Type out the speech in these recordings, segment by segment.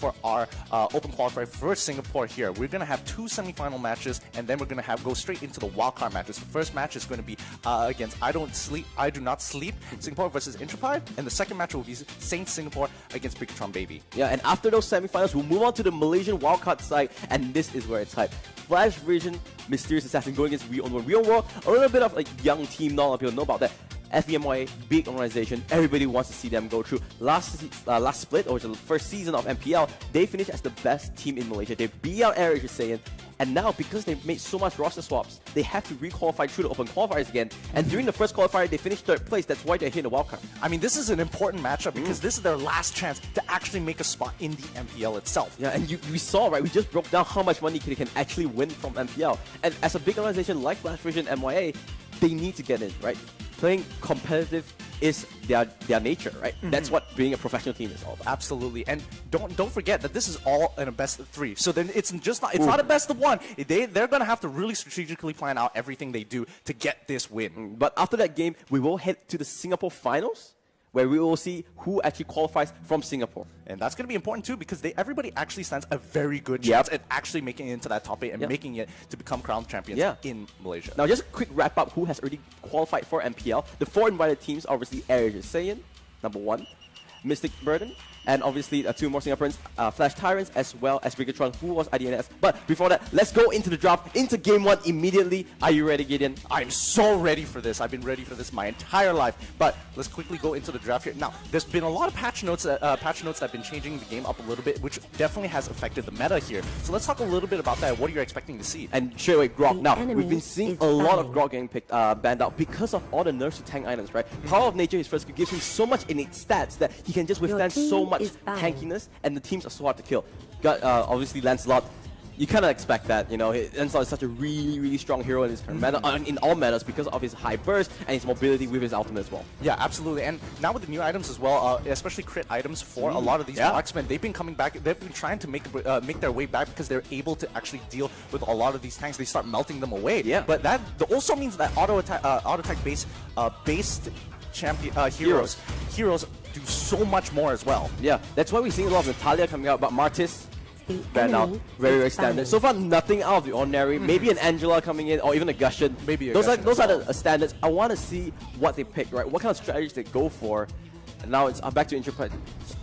for our open qualifier for Singapore here. We're going to have 2 semi-final matches, and then we're going to go straight into the wildcard matches. The first match is going to be against I Do Not Sleep, Singapore versus Intrepid, and the second match will be Saint Singapore against Bigtron Baby. Yeah, and after those semi-finals, we'll move on to the Malaysian wildcard side, and this is where it's hype. Flash Vision, Mysterious Assassin going against Real World. A little bit of a young team, not a lot of people know about that. FVMYA, big organization, everybody wants to see them go through. Last split, or the first season of MPL, they finished as the best team in Malaysia. They beat out Air Asia Saiyan, and now because they've made so much roster swaps, they have to re-qualify through the open qualifiers again. And during the first qualifier, they finished 3rd place. That's why they're here in the wildcard. I mean, this is an important matchup because this is their last chance to actually make a spot in the MPL itself. Yeah, and we saw, right, we just broke down how much money they can actually win from MPL. And as a big organization like Flash Vision MYA, they need to get in, right? Playing competitive is their nature, right? That's what being a professional team is all about. Absolutely, and don't forget that this is all in a best of 3. So then it's not a best of 1. They're gonna have to really strategically plan out everything they do to get this win. But after that game, we will head to the Singapore finals, where we will see who actually qualifies from Singapore. And that's going to be important too, because everybody actually stands a very good chance at actually making it into that top 8 and making it to become crown champions in Malaysia. Now, just a quick wrap up who has already qualified for MPL. The 4 invited teams, obviously, Air Asia Saiyan, number 1, Mystic Burden, and obviously 2 more Singaporeans, Flash Tyrants, as well as Bigatron, who was IDNS. But before that, let's go into the draft, into Game 1 immediately. Are you ready, Gideon? I'm so ready for this. I've been ready for this my entire life. But let's quickly go into the draft here. Now, there's been a lot of patch notes that have been changing the game up a little bit, which definitely has affected the meta here. So let's talk a little bit about that. What are you expecting to see? And straight away, Grog. Now, we've been seeing a lot of Grog getting banned out because of all the nerfs to tank items, right? Power of Nature, his first skill, gives him so much innate stats that he can just withstand so much tankiness, and the teams are so hard to kill. Got obviously Lancelot. You kind of expect that, you know. Lancelot is such a really, really strong hero in his current meta, in all metas, because of his high burst and his mobility with his ultimate as well. Yeah, absolutely. And now with the new items as well, especially crit items for a lot of these marksmen, they've been coming back. They've been trying to make their way back because they're able to actually deal with a lot of these tanks. They start melting them away. Yeah. But that also means that auto attack based champion heroes do so much more as well. Yeah, that's why we're seeing a lot of Natalia coming out, but Martis banned out, very standard. So far, nothing out of the ordinary. Maybe an Angela coming in, or even a Gushen. Maybe a those Gushen are the standards. I want to see what they pick, right? What kind of strategies they go for. And now it's back to Intrepid's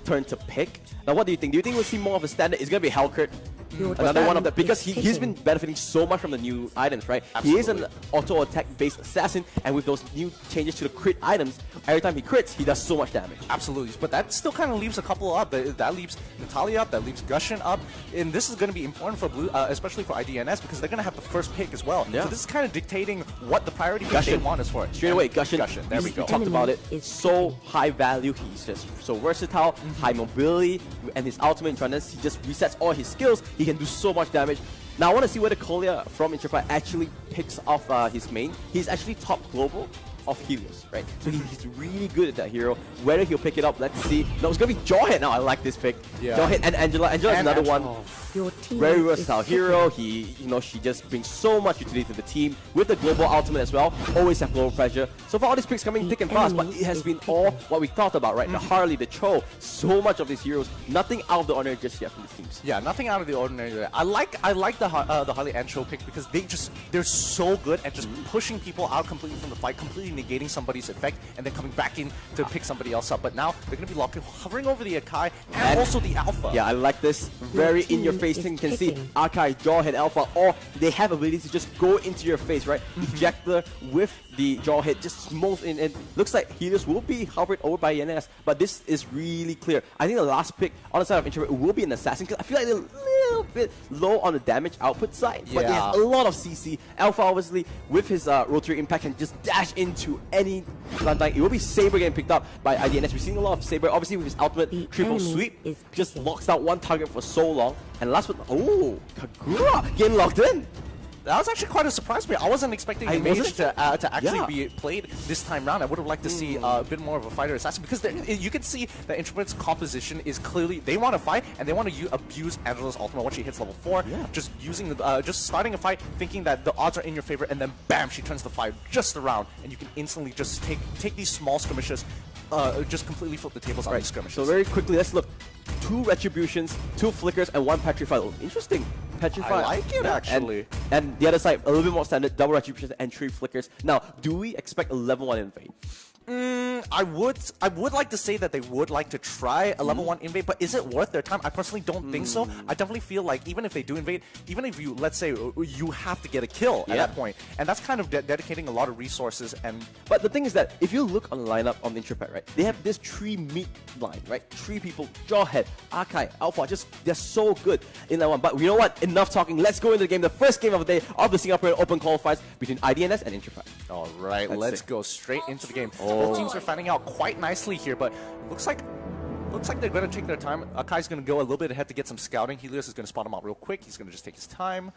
turn to pick. Now, what do you think? Do you think we'll see more of a standard? It's going to be Hellcurt. Another one of them, because he's been benefiting so much from the new items, right? Absolutely. He is an auto attack based assassin, and with those new changes to the crit items, every time he crits, he does so much damage. Absolutely, but that still kind of leaves a couple up. That leaves Natalia up, that leaves Gushen up, and this is going to be important for Blue, especially for IDNS, because they're going to have the first pick as well. Yeah. So this is kind of dictating what the priority pick they want is for. Straight away, Gushen. There we go. We talked about it. So high value, he's just so versatile, high mobility, and his ultimate Intranes, he just resets all his skills. He can do so much damage. Now I want to see whether Kolya from Intrepid actually picks off his main. He's actually top global of Helios, right? So he's really good at that hero. Whether he'll pick it up, let's see. No, it's gonna be Jawhead now. I like this pick. Yeah. Jawhead and Angela. Angela is another one. Very versatile hero. She just brings so much utility to the team with the global ultimate as well. Always have global pressure. So far, all these picks coming thick and fast, but it has been all what we thought about, right? The Harley, the Cho, so much of these heroes. Nothing out of the ordinary just yet from these teams. Yeah, nothing out of the ordinary. I like the Harley and Cho pick because they're so good at just pushing people out completely from the fight, completely negating somebody's effect, and then coming back in to pick somebody else up. But now they're going to be hovering over the Akai and also the Alpha. Yeah, I like this. Very in your face thing. You can see Akai, Jawhead, Alpha, or they have abilities to just go into your face, right? Ejector with the Jawhead just smokes in, and looks like Helios will be hovered over by INS, but this is really clear. I think the last pick on the side of Intrepid will be an Assassin, because I feel like they're a little bit low on the damage output side, but they have a lot of CC. Alpha, obviously, with his rotary impact, can just dash into any Lantine. It will be Saber getting picked up by IDNS. We've seen a lot of Saber, obviously with his ultimate triple sweep, just locks out one target for so long. And last but Kagura getting locked in. That was actually quite a surprise for me. I wasn't expecting a mage to actually be played this time round. I would have liked to see a bit more of a fighter assassin, because you can see that Intrepid's composition is clearly they want to fight and they want to abuse Angela's ultimate once she hits level 4. Yeah. Just using just starting a fight, thinking that the odds are in your favor, and then bam, she turns the fight just around, and you can instantly just take these small skirmishes, just completely flip the tables on these skirmishes. So very quickly, let's look. 2 Retributions, 2 Flickers, and 1 Petrify. Oh, interesting. Petrify. I like it, actually. And the other side, a little bit more standard, double Retributions and 3 Flickers. Now, do we expect a level 1 invade? I would like to say that they would like to try a level 1 invade, but is it worth their time? I personally don't think so. I definitely feel like even if they do invade, even if you, let's say, you have to get a kill at that point, and that's kind of dedicating a lot of resources. But the thing is that if you look on the lineup on the Intrepid, right, they have this 3 meat line, right? 3 people, Jawhead, Akai, Alpha, just they're so good in that one. But you know what? Enough talking. Let's go into the game. The first game of the day of the Singapore Open qualifiers between IDNS and Intrepid. All right, let's go straight into the game. Both teams are fanning out quite nicely here, but looks like they're going to take their time. Akai's going to go a little bit ahead to get some scouting. Helios is going to spot him out real quick. He's going to just take his time.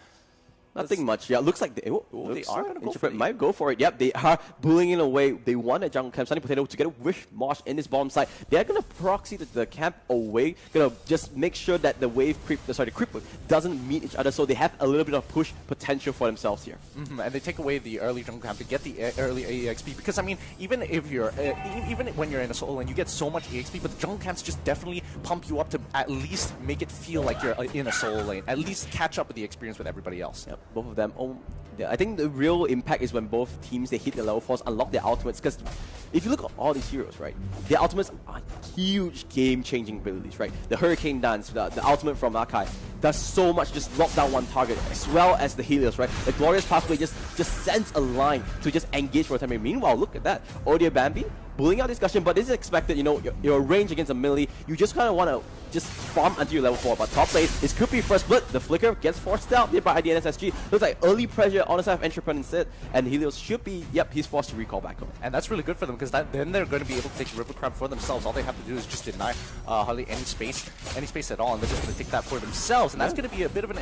Nothing much. Yeah, looks like they are going to go for it. Might go for it. Yep, they are bullying away. They want a jungle camp. Sunny Potato together with Mosh in this bottom side. They're going to proxy the camp away. Going to just make sure that the creep wave doesn't meet each other, so they have a little bit of push potential for themselves here. And they take away the early jungle camp to get the early AEXP, because I mean, even if you're even when you're in a solo lane, you get so much EXP, but the jungle camps just definitely pump you up to at least make it feel like you're in a solo lane. At least catch up with the experience with everybody else. Yep. Both of them. Yeah, I think the real impact is when both teams, they hit their level 4s, unlock their ultimates. Because if you look at all these heroes, right, their ultimates are huge game-changing abilities, right? The Hurricane Dance, the ultimate from Akai, does so much, just lock down one target, as well as the Helios, right? The Glorious Pathway just sends a line to just engage for a time. Meanwhile, look at that. Odia Bambi, bullying out discussion, but this is expected, you know, your range against a melee, you just kind of want to just farm until you're level 4. But top lane is could be first blood. The Flicker gets forced out there by IDNS SG. Looks like early pressure on the side of Intrepid instead, and Helios should be, yep, he's forced to recall back home. And that's really good for them, because then they're going to be able to take River Crab for themselves. All they have to do is just deny hardly any space at all, and they're just going to take that for themselves. And that's going to be a bit of an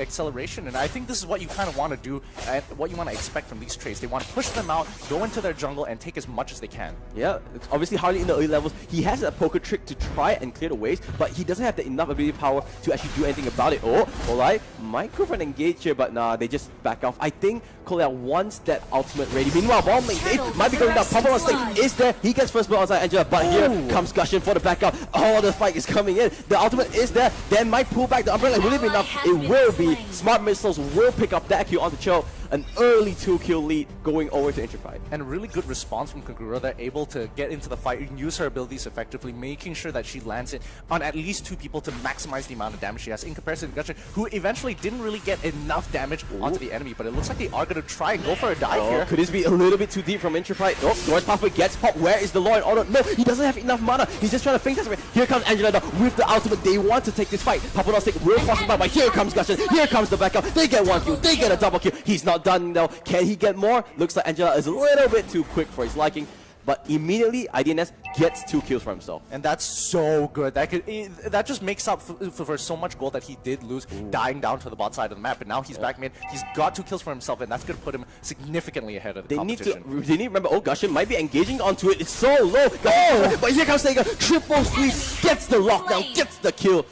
acceleration, and I think this is what you kind of want to do, and what you want to expect from these trades. They want to push them out, go into their jungle, and take as much as they can. Yeah, it's obviously Harley in the early levels, he has a poker trick to try and clear the waves, but he doesn't have the enough ability power to actually do anything about it. Oh, Olai might go for an engage here, but nah, they just back off. I think Kolea wants that ultimate ready. Meanwhile, bomb lane, it might be going down. Papa on stage is there. He gets first blood onside Angela, but here comes Gushing for the backup. Oh, the fight is coming in. The ultimate is there. Then might pull back the umbrella. Will it be enough? It will be. Smart Missiles will pick up that kill onto Cho. An early 2-kill lead going over to Intrepid. And a really good response from Kagura. They're able to get into the fight and use her abilities effectively, making sure that she lands it on at least 2 people to maximize the amount of damage she has, in comparison to Gushing, who eventually didn't really get enough damage onto the enemy. But it looks like they are going to try and go for a dive here. Could this be a little bit too deep from Intrepid? Oh, Lord's Pathway gets popped. Where is the Lord? Oh no, he doesn't have enough mana. He's just trying to feint us. Here comes Angela with the ultimate. They want to take this fight. Papadostic will force him back, but here comes Gushing. Here comes the backup. They get 1 kill. They get a double kill. He's not done though. Can he get more? Looks like Angela is a little bit too quick for his liking, but immediately IDNS gets 2 kills for himself. And that's so good. That just makes up for so much gold that he did lose, dying down to the bot side of the map. But now he's back mid. He's got 2 kills for himself, and that's going to put him significantly ahead of the competition. They need to remember, oh, Gushing might be engaging onto it. It's so low. Oh, but here comes Sega. Triple sweep, gets the lockdown, gets the kill.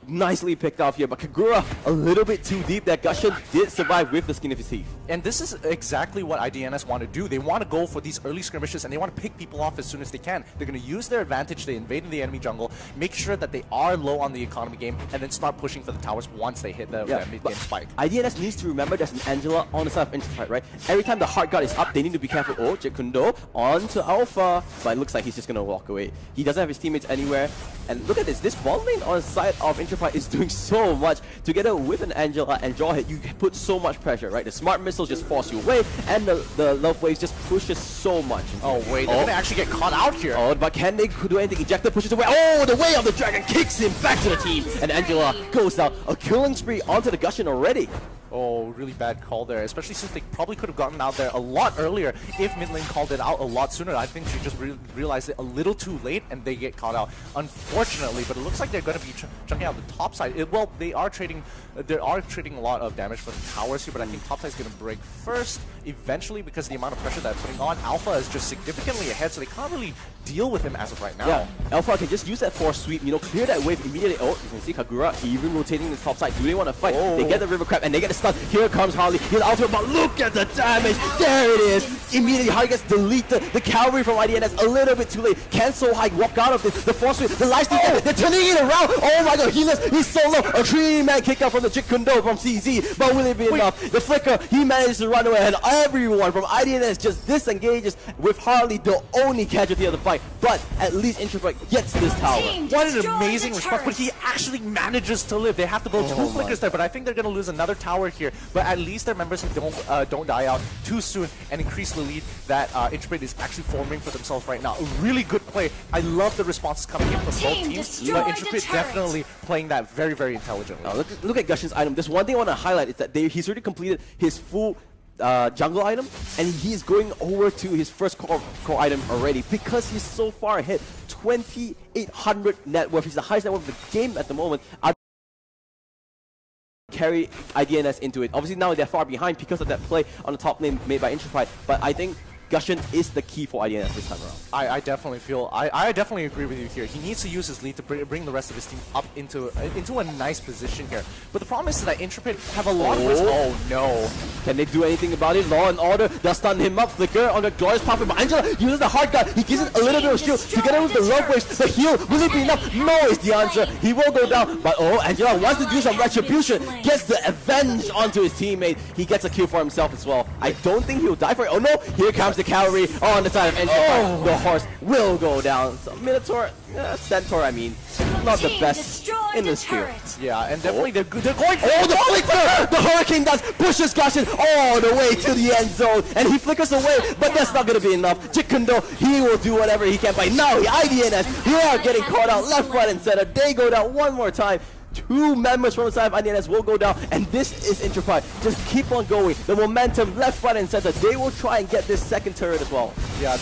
Nicely picked off here, but Kagura a little bit too deep. That Gushing did survive with the skin of his teeth. And this is exactly what IDNS want to do. They want to go for these early skirmishes, and they want to pick people off as soon as they can. They're going to use their advantage. They invade the enemy jungle, make sure that they are low on the economy game, and then start pushing for the towers once they hit the mid-game spike. IDNS needs to remember there's an Angela on the side of Intrepid, right? Every time the Heart Guard is up, they need to be careful. Oh, Jekundo onto Alpha, but it looks like he's just going to walk away. He doesn't have his teammates anywhere. And look at this. This bot lane on the side of Intrepid is doing so much. Together with an Angela and Jawhead, you put so much pressure, right? The Smart Missiles just force you away, and the Love Waves just pushes so much. Oh, wait. They're going to actually get caught out here. Oh, but can they do anything? Ejector pushes away. Oh, the Way of the Dragon kicks him back to the team. And Angela goes down. A killing spree onto the Gushing already. Oh, really bad call there, especially since they probably could have gotten out there a lot earlier if mid lane called it out a lot sooner. I think she just realized it a little too late, and they get caught out, unfortunately. But it looks like they're going to be chunking out the top side. Well, they are trading a lot of damage for the towers here, but I think top side is going to break first. eventually, because of the amount of pressure that they're putting on, Alpha is just significantly ahead, so they can't really deal with him as of right now. Yeah, Alpha can just use that force sweep, you know, clear that wave immediately. Oh, you can see Kagura even rotating the top side. Do they want to fight? Oh. They get the River Crab and they get the stun. Here comes Harley. Here's ultimate, but look at the damage. There it is. Immediately, Harley gets deleted. The cavalry from IDNS a little bit too late. Can So High walk out of this? The force sweep, the life steal, they're turning it around. Oh my god, he's so low. A 3-man kick out from the Jit Kundo from CZ, but will it be enough? The flicker, he manages to run away, and everyone from IDNS just disengages with Harley the only casualty of the fight. But at least Introfight gets this tower. What an amazing response, but he actually manages to live. They have to build 2 flickers there, but I think they're going to lose another tower here. But at least their members don't die out too soon and increase the lead that Introfight is actually forming for themselves right now. A really good play. I love the responses coming in from both teams, but Introfight definitely playing that very, very intelligently. Look at Gushin's item. There's one thing I want to highlight is that he's already completed his full jungle item, and he's going over to his first core item already because he's so far ahead. 2,800 net worth. He's the highest net worth of the game at the moment. Carry IDNS into it. Obviously now they're far behind because of that play on the top lane made by Introfight, but I think Gushin is the key for IDNS this time around. I definitely feel, I definitely agree with you here. He needs to use his lead to bring the rest of his team up into a nice position here. But the problem is that Intrepid have a lot of risk. Oh no. Can they do anything about it? Law and Order does stun him up. Flicker on the glorious pathway, but Angela uses the hard guard. He gives it a little bit of shield together with the love waves. The heal, will it be enough? No is the answer. He will go down, but oh, Angela wants to do some retribution. Gets the avenge onto his teammate. He gets a kill for himself as well. I don't think he'll die for it. Oh no, here comes the cavalry on the side of Introfight. The horse will go down. So Minotaur, Centaur, I mean, not the best in this field. Yeah, and definitely they're going for the flicker! The Hurricane Dance pushes Gushin all the way to the end zone, and he flickers away, but that's not going to be enough. Jit Kundo, he will do whatever he can, but now the IDNS, they are getting caught out left, right, and center. They go down one more time. 2 members from the side of IDNS will go down, and this is Introfight. Just keep on going. The momentum left, right, and center. They will try and get this second turret as well. Yeah,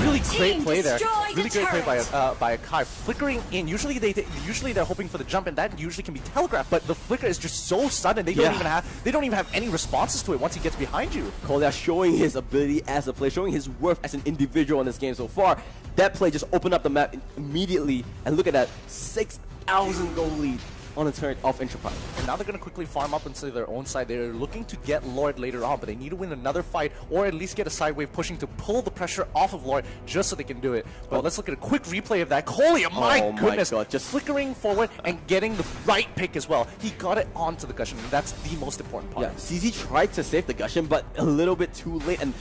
really great play there. Really great play by Kai, flickering in. Usually they're hoping for the jump, and that usually can be telegraphed. But the flicker is just so sudden. They don't even have any responses to it once he gets behind you. Kolya showing his ability as a player, showing his worth as an individual in this game so far. That play just opened up the map immediately, and look at that, 6,000 goal lead on the turret of Introfight. And now they're going to quickly farm up into their own side. They're looking to get Lord later on, but they need to win another fight or at least get a side wave pushing to pull the pressure off of Lord just so they can do it. But let's look at a quick replay of that. Kolya, my goodness, God, just flickering forward and getting the right pick as well. He got it onto the Gushin, and that's the most important part. Yeah, CZ tried to save the Gushin, but a little bit too late. And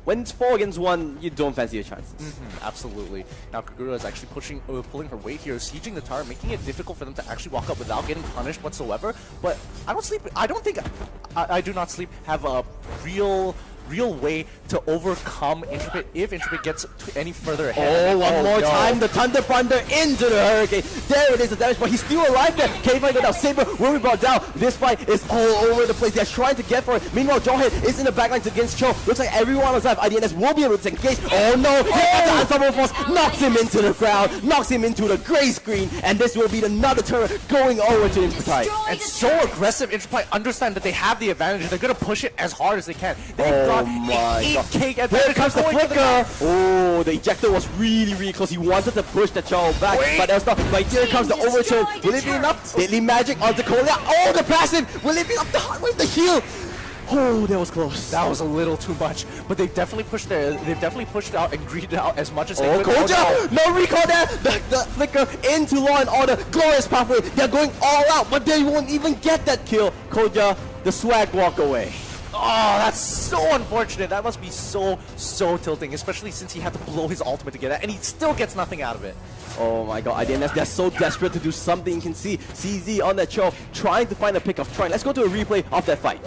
when it's 4 against 1, you don't fancy your chances. Absolutely. Now Kagura is actually pulling her weight here, sieging the tower, making it difficult for them to actually walk up without getting punished whatsoever. But I do not sleep have a real way to overcome Intrepid if Intrepid gets any further ahead. Oh, one more time, the Thunder Thunder into the Hurricane. There it is, the damage, but he's still alive there. K5 go down, Saber will be brought down. This fight is all over the place. They're trying to get for it. Meanwhile, Jawhead is in the backlines against Cho. Looks like everyone on the side of IDNS will be able to engage. Oh no, the Unstoppable Force knocks him into the ground, knocks him into the gray screen, and this will be another turret going over to Intrepid. And so aggressive, Intrepid understand that they have the advantage. They're going to push it as hard as they can. They've got my God. Here comes the flicker! Oh, the ejector was really close. He wanted to push the Chow back, but that's not. But here comes the overturn. Will it be enough? Deadly magic onto Kolya. Oh, the passive! Will it be enough? The hard wave, the heal! Oh, that was close. That was a little too much, but they've definitely pushed out and greeted out as much as they could. Koja! No recall there! The flicker into Law and Order. Glorious pathway. They're going all out, but they won't even get that kill. Koja, the swag walk away. Oh, that's so unfortunate. That must be so tilting, especially since he had to blow his ultimate to get that, and he still gets nothing out of it. Oh my God, IDNS, they're so desperate to do something. You can see CZ on that show trying to find a pick of Troy. Let's go to a replay of that fight.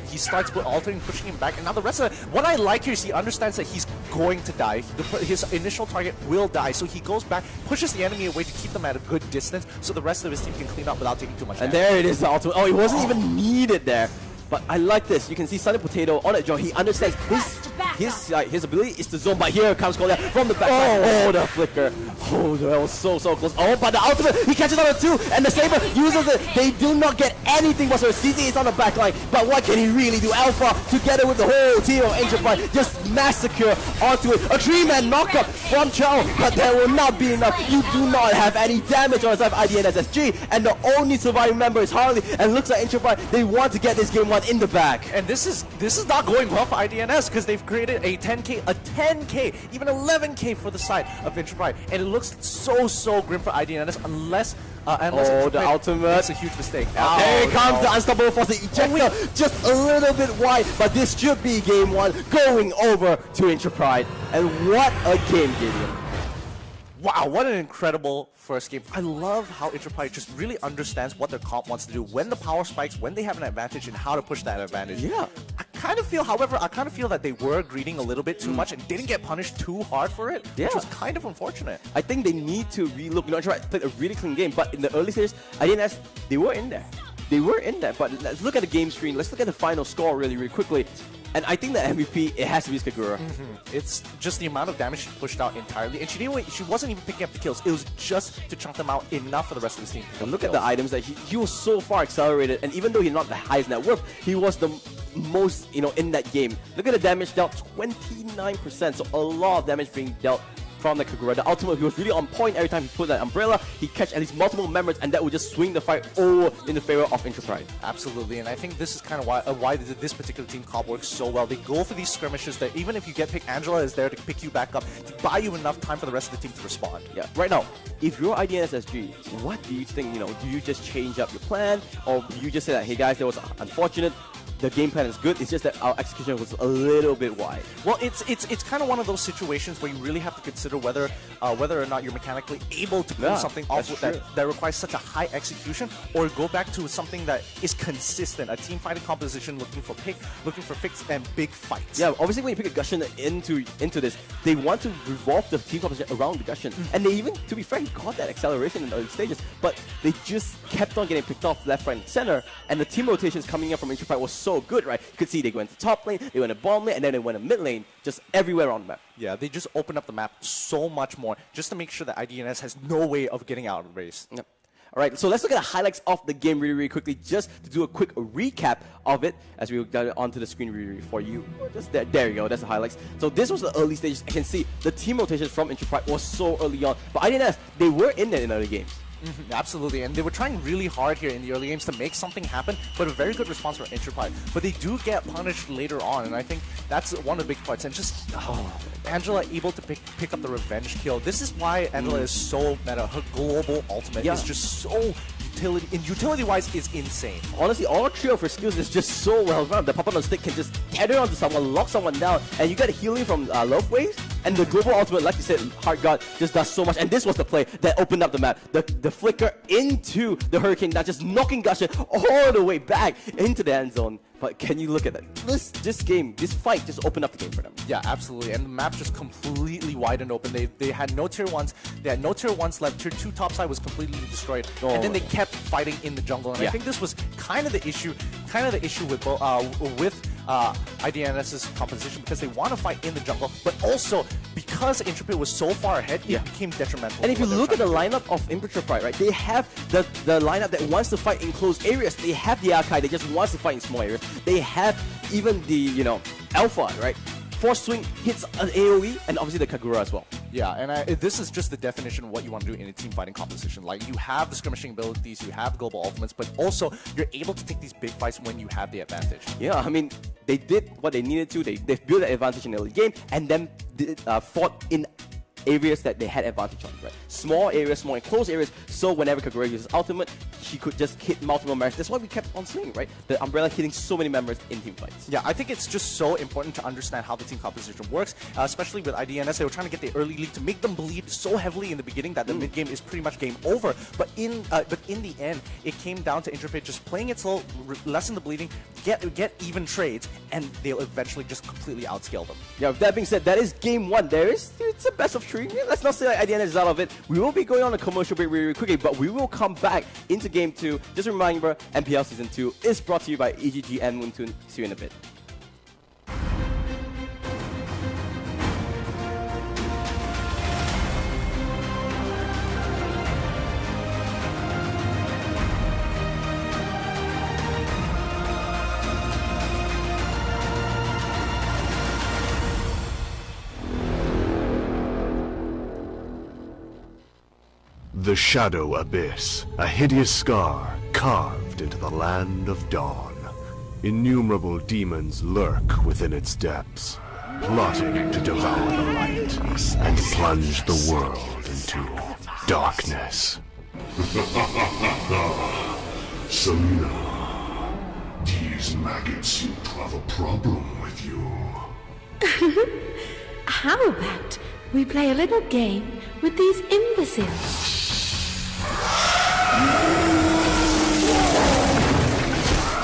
He starts altering, pushing him back, and now the rest of it. What I like here is he understands that he's going to die. His initial target will die, so he goes back, pushes the enemy away to keep them at a good distance, so the rest of his team can clean up without taking too much damage. And there it is, the ultimate. Oh, it wasn't even needed there. But I like this. You can see Sunny Potato on that jaw. He understands his ability is to zone, but here comes Kolia from the backside. Oh, the flicker. Oh, that was so close. Oh, but the ultimate, he catches on the 2, and the Saber uses it. They do not get anything whatsoever. CZ is on the back line, but what can he really do? Alpha, together with the whole team of Ancient Pride, just massacre onto it. A 3-man knockup from Chao, but there will not be enough. You do not have any damage on the side of IDNSSG, and the only surviving member is Harley, and looks like Ancient Pride, they want to get this game 1 in the bag. And this is not going well for IDNS, because they've created a 10k, even 11k for the side of Ancient Pride, and it looks so grim for IDNS unless the ultimate. That's a huge mistake. There comes the Unstoppable Force, the ejector, just a little bit wide, but this should be game 1 going over to Ancient Pride. And what a game, Gideon. Wow, what an incredible first game. I love how Ancient Pride just really understands what their comp wants to do, when the power spikes, when they have an advantage, and how to push that advantage. Yeah. I kind of feel that they were greeding a little bit too much and didn't get punished too hard for it, which was kind of unfortunate. I think they need to relook. You know, Ancient Pride played a really clean game, but in the early stages, IDNS, they were in there. They were in there, but let's look at the game screen. Let's look at the final score really quickly. And I think the MVP, it has to be Kagura. It's just the amount of damage she pushed out entirely. And she wasn't even picking up the kills. It was just to chunk them out enough for the rest of the team. And look at the items that he was so far accelerated. And even though he's not the highest net worth, he was the most, in that game. Look at the damage dealt, 29%. So a lot of damage being dealt from the Kagura. The ultimate, he was really on point every time he put that umbrella. He catch at least multiple members, and that would just swing the fight over in the favor of Ancient Pride. Absolutely, and I think this is kind of why this particular team comp works so well. They go for these skirmishes that even if you get picked, Angela is there to pick you back up, to buy you enough time for the rest of the team to respond. Yeah, right now, if you're IDNSSG, what do you think, do you just change up your plan, or do you just say that, hey guys, that was unfortunate, the game plan is good, it's just that our execution was a little bit wide? Well, it's kind of one of those situations where you really have to consider whether or not you're mechanically able to pull something off that requires such a high execution, or go back to something that is consistent, a team fighting composition looking for fix and big fights. Yeah, obviously when you pick a Gusion into this, they want to revolve the team composition around the Gusion. And they even, to be fair, he got that acceleration in the early stages, but they just kept on getting picked off left, right, and center, and the team rotations coming up from Ancient Pride was so good, right? You could see they went to top lane, they went to bottom lane, and then they went to mid lane, just everywhere on the map. Yeah, they just opened up the map so much more, just to make sure that IDNS has no way of getting out of the race. Yep. All right, so let's look at the highlights of the game really quickly, just to do a quick recap of it as we get it onto the screen really for you. Just there you go, that's the highlights. So this was the early stages. I can see the team rotations from Ancient Pride was so early on, but IDNS, they were in there in early games. Absolutely, and they were trying really hard here in the early games to make something happen, but a very good response from Ancient Pride. But they do get punished later on, and I think that's one of the big parts. And just Angela able to pick up the revenge kill. This is why Angela is so meta. Her global ultimate is just so utility-wise is insane. Honestly, all three of her skills is just so well run. The pop-up on stick can just tether onto someone, lock someone down, and you get healing from Love Waves. And the global ultimate, like you said, Heart God just does so much. And this was the play that opened up the map. The flicker into the Hurricane, that just knocking Gusion all the way back into the end zone. But can you look at that? This fight just opened up the game for them. Yeah, absolutely. And the map just completely wide and open. They had no tier 1s. They had no tier 1s left. Tier 2 topside was completely destroyed. And then they kept fighting in the jungle. And I think this was kind of the issue with IDNS's composition, because they want to fight in the jungle, but also because Intrepid was so far ahead, it became detrimental. And if you look at the lineup of Intrepid Pride, right, they have the lineup that wants to fight in closed areas. They have the Archive that just wants to fight in small areas. They have even the, Alpha, right? Force Swing hits an AoE, and obviously the Kagura as well. Yeah, and this is just the definition of what you want to do in a team fighting composition. Like, you have the skirmishing abilities, you have global ultimates, but also you're able to take these big fights when you have the advantage. Yeah, I mean, they did what they needed to. They built that advantage in the early game, and then fought in areas that they had advantage on, right? Small areas, small enclosed areas, so whenever Kagura uses ultimate, she could just hit multiple members. That's why we kept on swinging, right? The umbrella hitting so many members in team fights. Yeah, I think it's just so important to understand how the team composition works, especially with IDNS. They were trying to get the early lead to make them believe so heavily in the beginning that the mid game is pretty much game over. But in the end, it came down to Intrepid just playing it slow, lessen the bleeding, get even trades, and they'll eventually just completely outscale them. Yeah, with that being said, that is game 1. It's a best of 3. Let's not say like IDNS is out of it. We will be going on a commercial break really quickly, but we will come back into game 2. Just a reminder, MPL Season 2 is brought to you by EGG and Moontoon. See you in a bit. The Shadow Abyss, a hideous scar carved into the land of dawn. Innumerable demons lurk within its depths, plotting to devour the light and plunge the world into darkness. Selena, these maggots seem to have a problem with you. How about we play a little game with these imbeciles?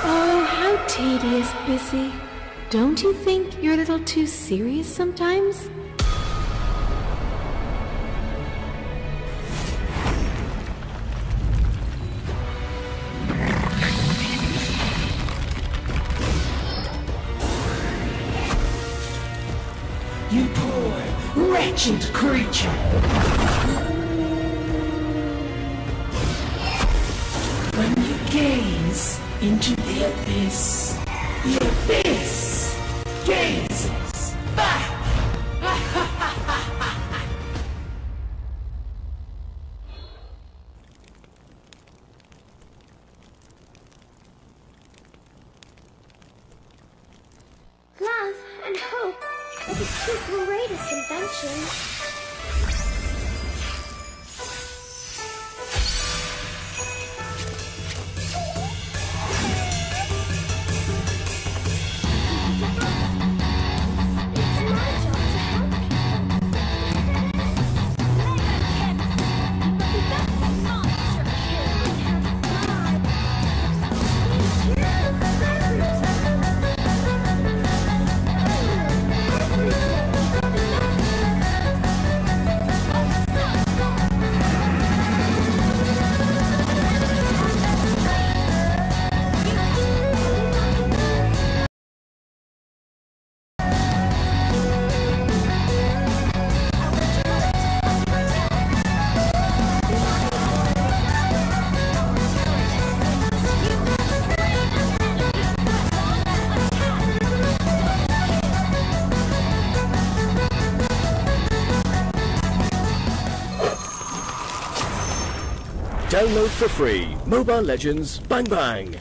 Oh, how tedious, Bissy. Don't you think you're a little too serious sometimes? You poor, wretched creature! When you gaze into the abyss gazes back! Love and hope are the two greatest inventions. Download for free Mobile Legends Bang Bang.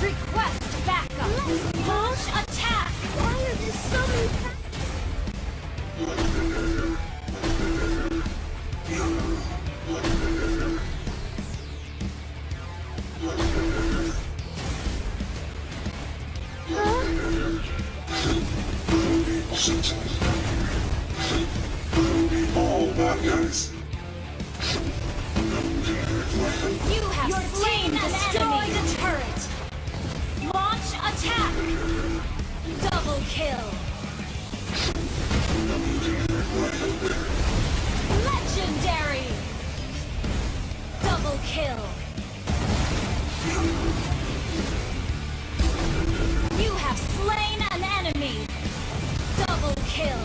Request backup! Launch attack! Why are there so many All bad guys. You have slain and destroyed a turret! Launch attack! Double kill! Legendary! Double kill! You have slain an enemy! Double kill!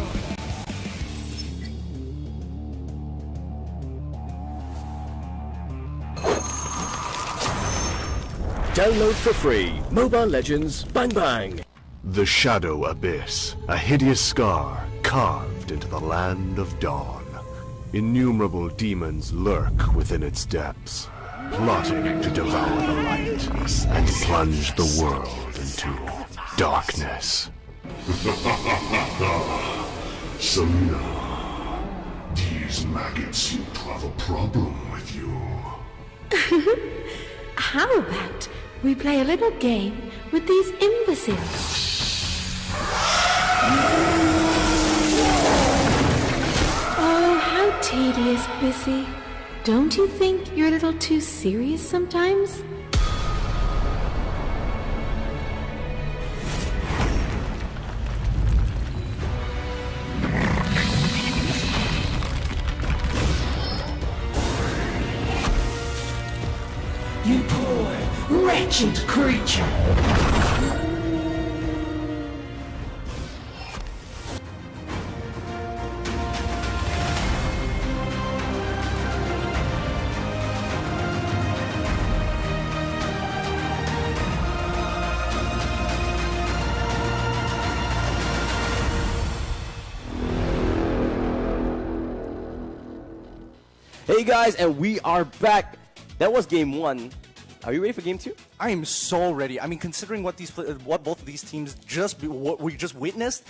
Download for free Mobile Legends Bang Bang. The Shadow Abyss, a hideous scar carved into the land of dawn. Innumerable demons lurk within its depths, plotting to devour the light and plunge the world into darkness. Selena, these maggots seem to have a problem with you. How about we play a little game with these imbeciles? Oh, how tedious, Bissy. Don't you think you're a little too serious sometimes? wretched creature. Hey guys, and we are back. That was game 1. Are you ready for game 2? I am so ready. I mean, considering what both of these teams what we just witnessed,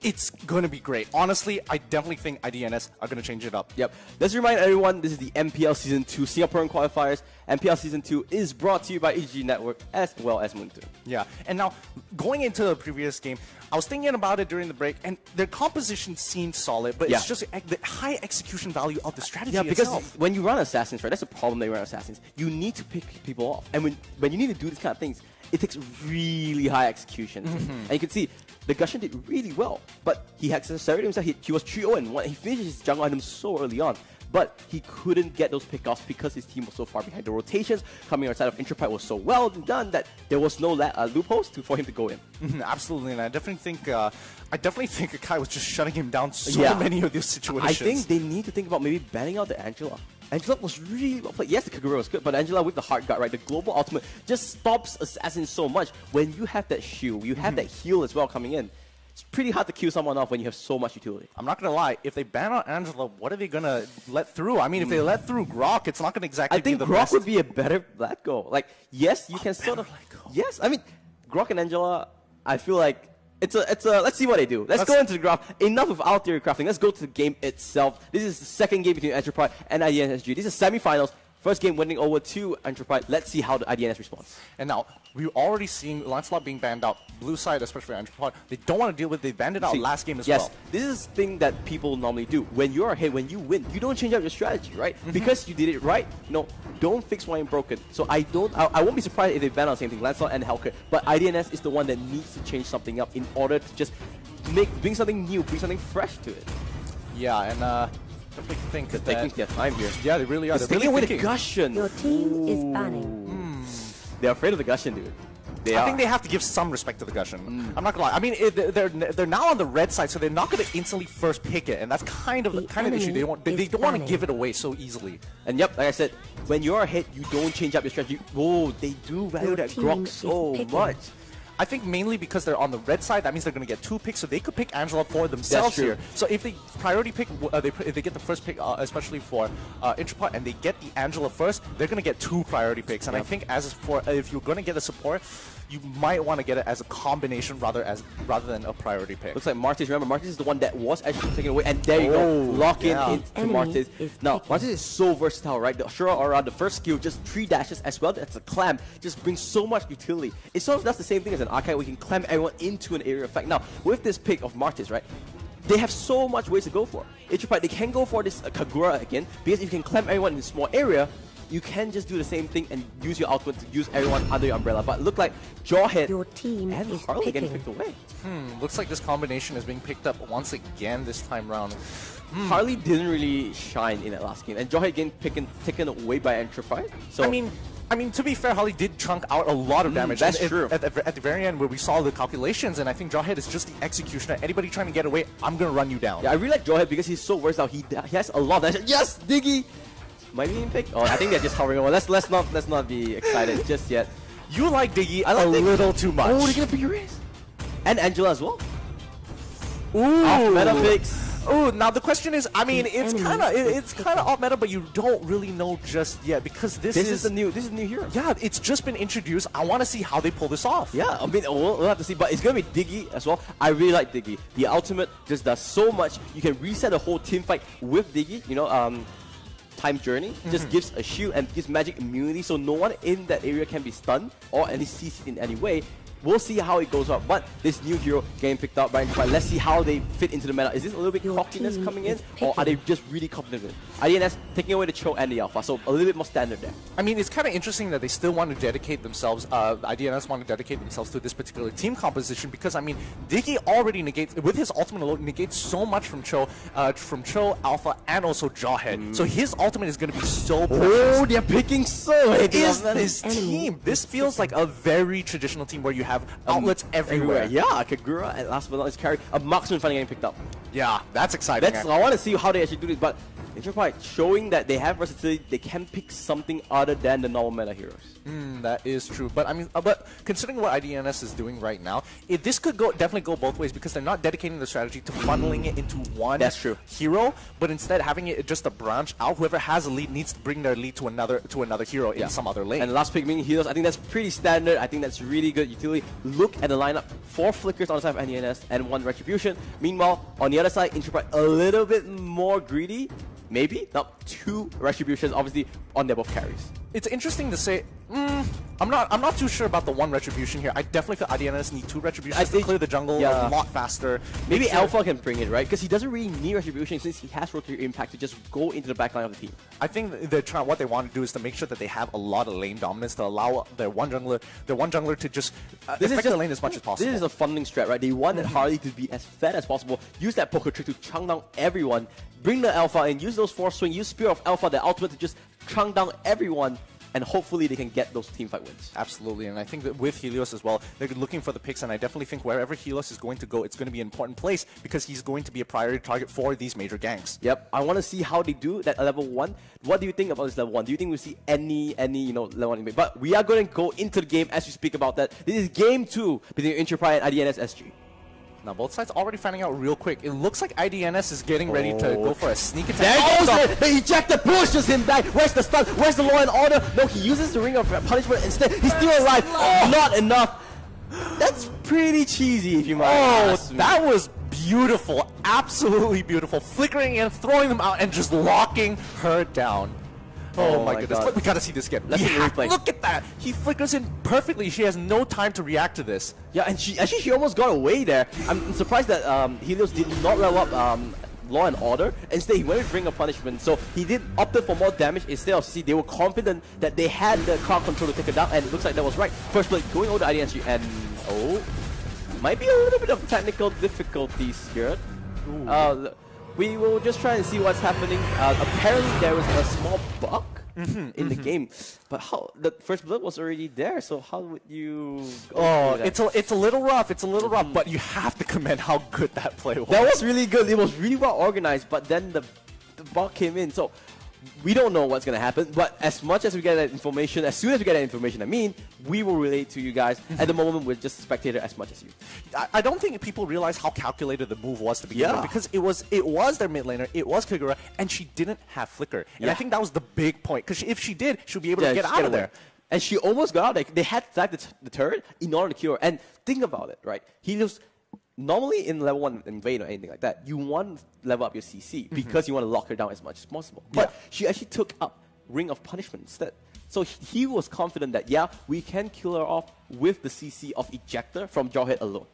it's going to be great. Honestly, I definitely think IDNS are going to change it up. Yep. Let's remind everyone, this is the MPL Season 2 Singaporean Qualifiers. MPL Season 2 is brought to you by EG Network as well as Moonton. Yeah, and now, going into the previous game, I was thinking about it during the break, and their composition seemed solid, but it's just the high execution value of the strategy because itself. when you run Assassins, right, that's the problem that you run Assassins. You need to pick people off. And when you need to do these kind of things, it takes really high execution. And you can see, the Gusion did really well, but he had accelerated himself. He was 3-0 and 1. He finished his jungle item so early on, but he couldn't get those pickoffs because his team was so far behind. The rotations coming outside of Intrapide was so well done that there was no loopholes for him to go in. Absolutely, and I definitely think Akai was just shutting him down so many of these situations. I think they need to think about maybe banning out the Angela. Angela was really well played. Yes, the Kagura was good, but Angela with the Heart Guard, right? The global ultimate just stops Assassins so much. When you have that shield, you have that heal as well coming in. It's pretty hard to kill someone off when you have so much utility. I'm not going to lie. If they ban out Angela, what are they going to let through? I mean, if they let through Grok, it's not going to exactly be the best. I think Grok would be a better let go. Like, yes, you can sort of... Yes, I mean, Grok and Angela, I feel like it's a let's see what they do. Let's go into the graph. Enough of our theory crafting. Let's go to the game itself. This is the second game between Enterprise and IDNSG. These are semifinals. First game winning over to Enterprise. Let's see how the IDNS responds. And now, we're already seeing Lancelot being banned out. Blue side, especially Enterprise, they don't want to deal with it. They banned it out last game as well. Yes, this is the thing that people normally do. When you're ahead, when you win, you don't change up your strategy, right? Because you did it right, don't fix what ain't broken. So I won't be surprised if they ban out the same thing, Lancelot and Hellcat. But IDNS is the one that needs to change something up in order to just bring something new, bring something fresh to it. Yeah, and I think they're taking their time here. Yeah, they really are. They're taking away the Gusion. Your team is banning. They're afraid of the Gusion, dude. I think they have to give some respect to the Gusion. I'm not gonna lie. I mean, they're now on the red side, so they're not gonna instantly first pick it, and that's kind of the issue. They don't want to give it away so easily. And yep, like I said, when you're ahead, you don't change up your strategy. Oh, they do value that Grok so much. I think mainly because they're on the red side, that means they're going to get 2 picks, so they could pick Angela for themselves here. So if they priority pick, if they get the first pick, especially for Intrapod, and they get the Angela first, they're going to get 2 priority picks. And I think if you're going to get a support, you might want to get it as a combination rather than a priority pick. Looks like Martis. Remember, Martis is the one that was actually taken away, and there you go, lock in into Martis. Now, Martis is so versatile, right? The Ashura Aura, the first skill, just 3 dashes as well as a clamp, just brings so much utility. It sort of does the same thing as an archive, where you can clamp everyone into an area effect. Now, with this pick of Martis, right? They have so much ways to go for. Intrapide, they can go for this Kagura again, because if you can clamp everyone in a small area, you can just do the same thing and use your ultimate to use everyone under your umbrella. But look like Jawhead and Harley getting picked away. Looks like this combination is being picked up once again this time round. Harley didn't really shine in that last game, and Jawhead getting taken away by Enterprise. So I mean, to be fair, Harley did chunk out a lot of damage. That's true. At the very end, where we saw the calculations, and I think Jawhead is just the executioner. Anybody trying to get away, I'm gonna run you down. Yeah, I really like Jawhead because he's so versatile. He has a lot of damage. Yes, Diggy. Might be being picked. Oh, I think they're just hovering over. Let's not be excited just yet. You like Diggy a little too much. Oh, they're gonna pick your race. And Angela as well. Ooh, off meta picks. Oh, now the question is, I mean, it's kind of off meta, but you don't really know just yet because this is the new hero. Yeah, it's just been introduced. I want to see how they pull this off. Yeah, I mean, we'll have to see, but it's gonna be Diggy as well. I really like Diggy. The ultimate just does so much. You can reset the whole team fight with Diggy. You know, Time Journey just gives a shield and gives magic immunity, so no one in that area can be stunned or at least CC'd in any way. We'll see how it goes up. But this new hero getting picked up by Intrepid, let's see how they fit into the meta. Is this a little bit cockiness coming in, or are they just really confident with it? IDNS taking away the Cho and the Alpha, so a little bit more standard there. I mean, it's kind of interesting that they still want to dedicate themselves, IDNS want to dedicate themselves to this particular team composition, because, I mean, Diggy already negates, with his ultimate alone, negates so much from Cho, Alpha, and also Jawhead. So his ultimate is going to be so precious. Oh, they're picking so It is this team. This feels like a very traditional team where you have outlets everywhere. Yeah, Kagura, and last but not least, carry a marksman finally getting picked up. Yeah, that's exciting. I want to see how they actually do this, but Intrepid showing that they have versatility, they can pick something other than the normal meta heroes. That is true, but I mean, but considering what IDNS is doing right now, this could definitely go both ways, because they're not dedicating the strategy to funneling it into one hero, but instead having it just a branch out. Whoever has a lead needs to bring their lead to another hero in some other lane. And last pick being heroes, I think that's pretty standard. I think that's really good utility. Look at the lineup: 4 flickers on the side of IDNS and 1 retribution. Meanwhile, on the other side, Intrepid a little bit more greedy. Maybe not 2 retributions, obviously on their both carries. It's interesting to say. I'm not too sure about the 1 retribution here. I definitely feel IDNS need 2 retributions to clear the jungle a lot faster. Maybe Alpha can bring it, right? Because he doesn't really need retribution since he has rotary impact to just go into the backline of the team. I think what they want to do is to make sure that they have a lot of lane dominance to allow their one jungler to just affect the lane as much as possible. This is a funding strat, right? They want Harley to be as fed as possible. Use that poker trick to chunk down everyone. Bring the Alpha and use those Force Swing. Use Spear of Alpha, the ultimate, to just chunk down everyone. And hopefully they can get those teamfight wins. Absolutely, and I think that with Helios as well, they're looking for the picks, and I definitely think wherever Helios is going to go, it's going to be an important place, because he's going to be a priority target for these major ganks. Yep, I want to see how they do that at level 1. What do you think about this level 1? Do you think we'll see any level 1? But we are going to go into the game as we speak about that. This is game 2 between Intrepid and IDNS SG. Now, both sides already finding out real quick. It looks like IDNS is getting ready to go for a sneak attack. There goes it! The ejector pushes him back. Where's the stun? Where's the law and order? No, he uses the ring of punishment instead. He's still alive. Oh, not enough. That's pretty cheesy, if you might ask me. That was beautiful. Absolutely beautiful. Flickering and throwing them out and just locking her down. Oh my goodness. God. We gotta see this again. Let's see the replay. Look at that. He flickers in perfectly. She has no time to react to this. Yeah, and she almost got away there. I'm surprised that Helios did not level up Law and Order. Instead, he went with Ring of Punishment. So he did opted for more damage instead of CC. They were confident that they had the crowd control to take her down, and it looks like that was right. First blood going over to IDNG, and might be a little bit of technical difficulties here. We will just try and see what's happening. Apparently, there was a small bug in the game, but how the first blood was already there. So how would you? It's a little rough. It's a little rough, but you have to commend how good that play was. That was really good. It was really well organized, but then the bug came in. So we don't know what's gonna happen. But as much as we get that information, as soon as we get that information, we will relate to you guys. At the moment, we're just a spectator as much as you. I don't think people realize how calculated the move was to begin with, because it was their mid laner, it was Kagura, and she didn't have Flicker. And I think that was the big point, because if she did, she'll be able to get out of there. And she almost got out there. They had to flag the turret in order to cure. And think about it, right? Normally in level 1 invade or anything like that, you want to level up your CC because you want to lock her down as much as possible. But she actually took up Ring of Punishment instead. So he was confident that, we can kill her off with the CC of Ejector from Jawhead alone.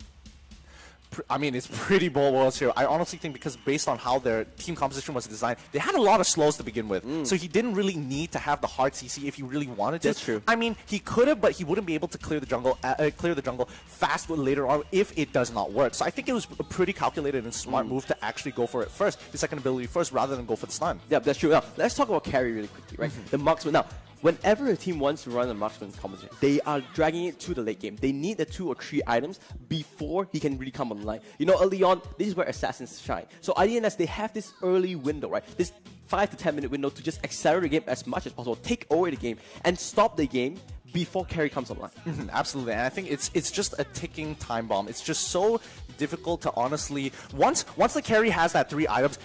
I mean, it's pretty bold worlds here. I honestly think because based on how their team composition was designed, they had a lot of slows to begin with. So he didn't really need to have the hard CC if he really wanted to. That's true. I mean, he could have, but he wouldn't be able to clear the jungle fast later on if it does not work. So I think it was a pretty calculated and smart move to actually go for it first, the second ability first, rather than go for the stun. Yeah, that's true. Now, let's talk about carry really quickly, right? The marksman. Now, whenever a team wants to run a marksman composition, they are dragging it to the late game. They need the 2 or 3 items before he can really come online. You know, early on, this is where assassins shine. So IDNS, they have this early window, right? This 5 to 10 minute window to just accelerate the game as much as possible, take away the game, and stop the game before carry comes online. Absolutely, and I think it's just a ticking time bomb. It's just so difficult to honestly, once the carry has that 3 items,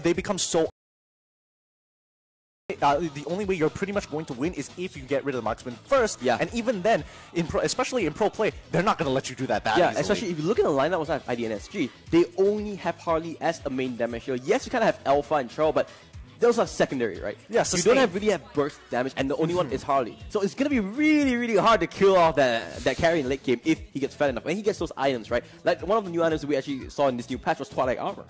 they become so. The only way you're pretty much going to win is if you get rid of the marksman first. And even then, especially in pro play, they're not going to let you do that easily. Especially if you look at the lineup with IDNSG, they only have Harley as a main damage hero. Yes, you kind of have Alpha and Churl, but those are secondary, right? Yeah, you don't really have burst damage, and the only one is Harley. So it's gonna be really, really hard to kill off that carry in late game if he gets fed enough. When he gets those items, right? Like one of the new items that we actually saw in this new patch was Twilight Armor.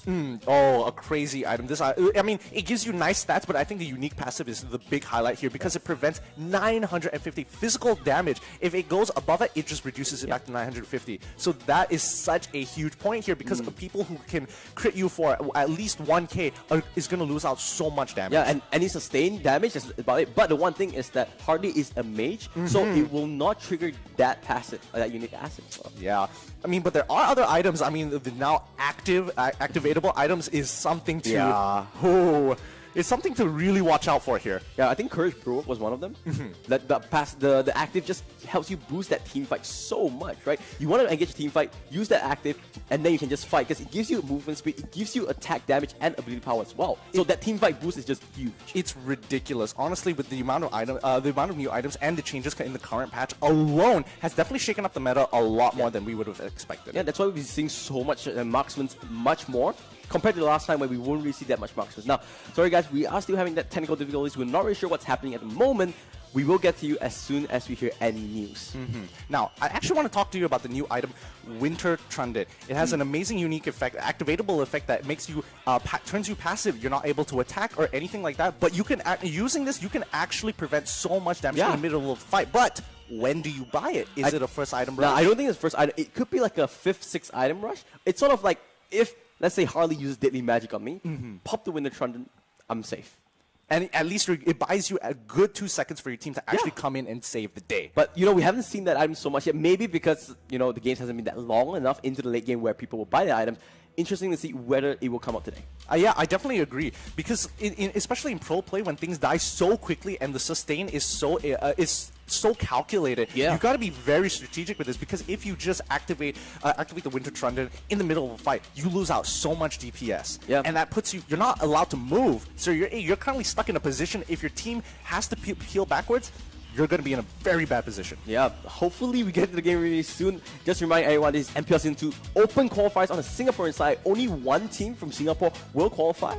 Oh, a crazy item. I mean, it gives you nice stats, but I think the unique passive is the big highlight here because it prevents 950 physical damage. If it goes above it, it just reduces it back to 950. So that is such a huge point here because people who can crit you for at least 1k is going to lose out so much damage. Yeah, and any sustained damage, that's about it. But the one thing is that Harley is a mage, so it will not trigger that passive, that unique passive. So. Yeah. I mean, but there are other items. I mean, the now activatable items is something to... Yeah. Oh, it's something to really watch out for here. Yeah, I think Courage Brewer was one of them. The active just helps you boost that team fight so much, right? You want to engage a team fight, use that active, and then you can just fight because it gives you movement speed, it gives you attack damage and ability power as well. So that team fight boost is just huge. It's ridiculous, honestly. With the amount of new items and the changes in the current patch alone has definitely shaken up the meta a lot more than we would have expected. Yeah, that's why we've been seeing so much marksmen, much more. Compared to the last time where we won't really see that much marksman. Now, sorry guys, we are still having that technical difficulties. We're not really sure what's happening at the moment. We will get to you as soon as we hear any news. Now, I actually want to talk to you about the new item, Winter Trundle. It has an amazing, unique effect, activatable effect that makes you turns you passive. You're not able to attack or anything like that. But you can using this, you can actually prevent so much damage in the middle of a fight. But when do you buy it? Is it a first item rush? No, I don't think it's first item. It could be like a 5th, 6th item rush. It's sort of like if, let's say, Harley uses Deadly Magic on me, pop the Winter Trundle, I'm safe. And at least it buys you a good 2 seconds for your team to actually come in and save the day. But, you know, we haven't seen that item so much yet. Maybe because, you know, the game hasn't been that long enough into the late game where people will buy the items. Interesting to see whether it will come up today. Yeah, I definitely agree. Because especially in pro play, when things die so quickly and the sustain is so calculated, you've got to be very strategic with this. Because if you just activate the Winter Trundle in the middle of a fight, you lose out so much DPS. And that puts you're not allowed to move. So you're currently stuck in a position. If your team has to peel backwards, you're going to be in a very bad position. Yeah, hopefully we get to the game really soon. Just remind everyone, this is MPL Season 2 open qualifiers on the Singaporean side. Only one team from Singapore will qualify.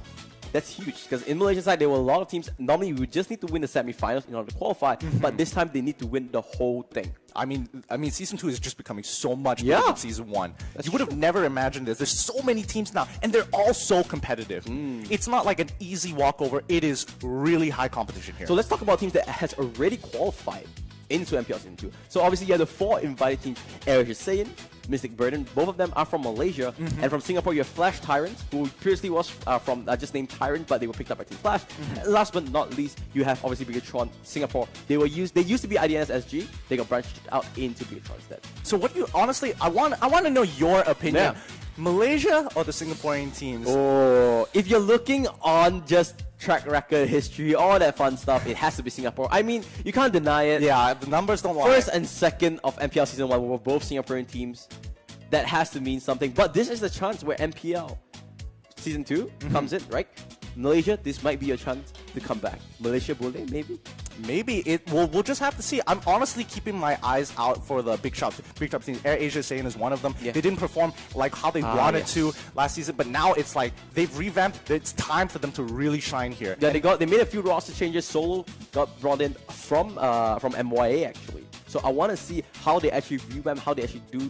That's huge, because in Malaysian side, there were a lot of teams. Normally, we would just need to win the semi-finals in order to qualify, but this time they need to win the whole thing. I mean, Season 2 is just becoming so much better than Season 1. You would have never imagined this. There's so many teams now, and they're all so competitive. It's not like an easy walkover. It is really high competition here. So let's talk about teams that has already qualified into MPL Season 2. So obviously, you have the 4 invited teams, Air Hussein, Mystic Burden. Both of them are from Malaysia. And from Singapore, you have Flash Tyrants, who previously was from just named Tyrant, but they were picked up by Team Flash. And last but not least, you have obviously Bigatron, Singapore. They used to be IDNS SG. They got branched out into Bigatron instead. So what you honestly, I want to know your opinion. Yeah. Malaysia or the Singaporean teams? Oh, if you're looking on just track record, history, all that fun stuff, it has to be Singapore. I mean, you can't deny it. Yeah, the numbers don't lie. First and second of MPL Season 1 were both Singaporean teams. That has to mean something. But this is the chance where MPL Season 2 comes in, right? Malaysia, this might be a chance to come back. Malaysia, Boleh, maybe? Maybe. We'll just have to see. I'm honestly keeping my eyes out for the big top teams. Air Asia saying is one of them. They didn't perform like how they wanted to last season, but now it's like they've revamped. It's time for them to really shine here. Yeah, they made a few roster changes. Solo got brought in from MYA actually. So I want to see how they actually revamp, how they actually do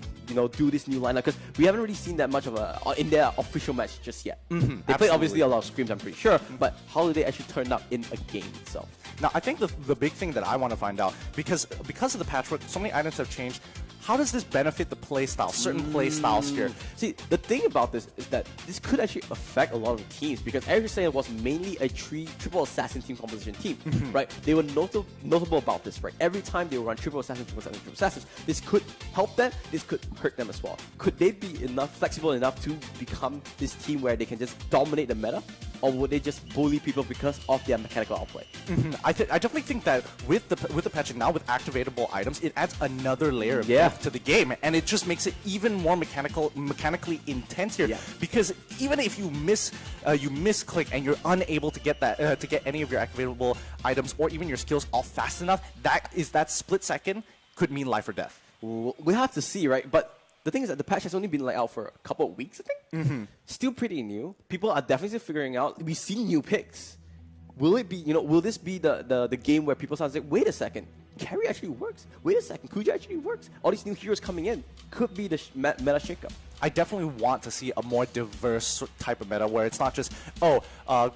this new lineup, because we haven't really seen that much of in their official match just yet. They played obviously a lot of scrims, I'm pretty sure, but how did they actually turn up in a game itself? Now, I think the big thing that I want to find out, because of the patchwork, so many items have changed. How does this benefit the playstyle, certain playstyles here? See, the thing about this is that this could actually affect a lot of teams, because Air Hussein was mainly a triple assassin team composition team, right? They were notable about this, right? Every time they would run triple assassins, this could help them, this could hurt them as well. Could they be flexible enough to become this team where they can just dominate the meta? Or would they just bully people because of their mechanical outplay? I definitely think that with the patching now with activatable items, it adds another layer of depth to the game, and it just makes it even more mechanically intense here. Because even if you misclick and you're unable to get that to get any of your activatable items or even your skills off fast enough, that split second could mean life or death. We have to see, right? But the thing is that the patch has only been out for a couple of weeks, I think. Still pretty new. People are definitely figuring out. We see new picks. will it be, will this be the game where people start to say, wait a second, carry actually works. Wait a second, Kuja actually works. All these new heroes coming in could be the meta shakeup. I definitely want to see a more diverse type of meta where it's not just,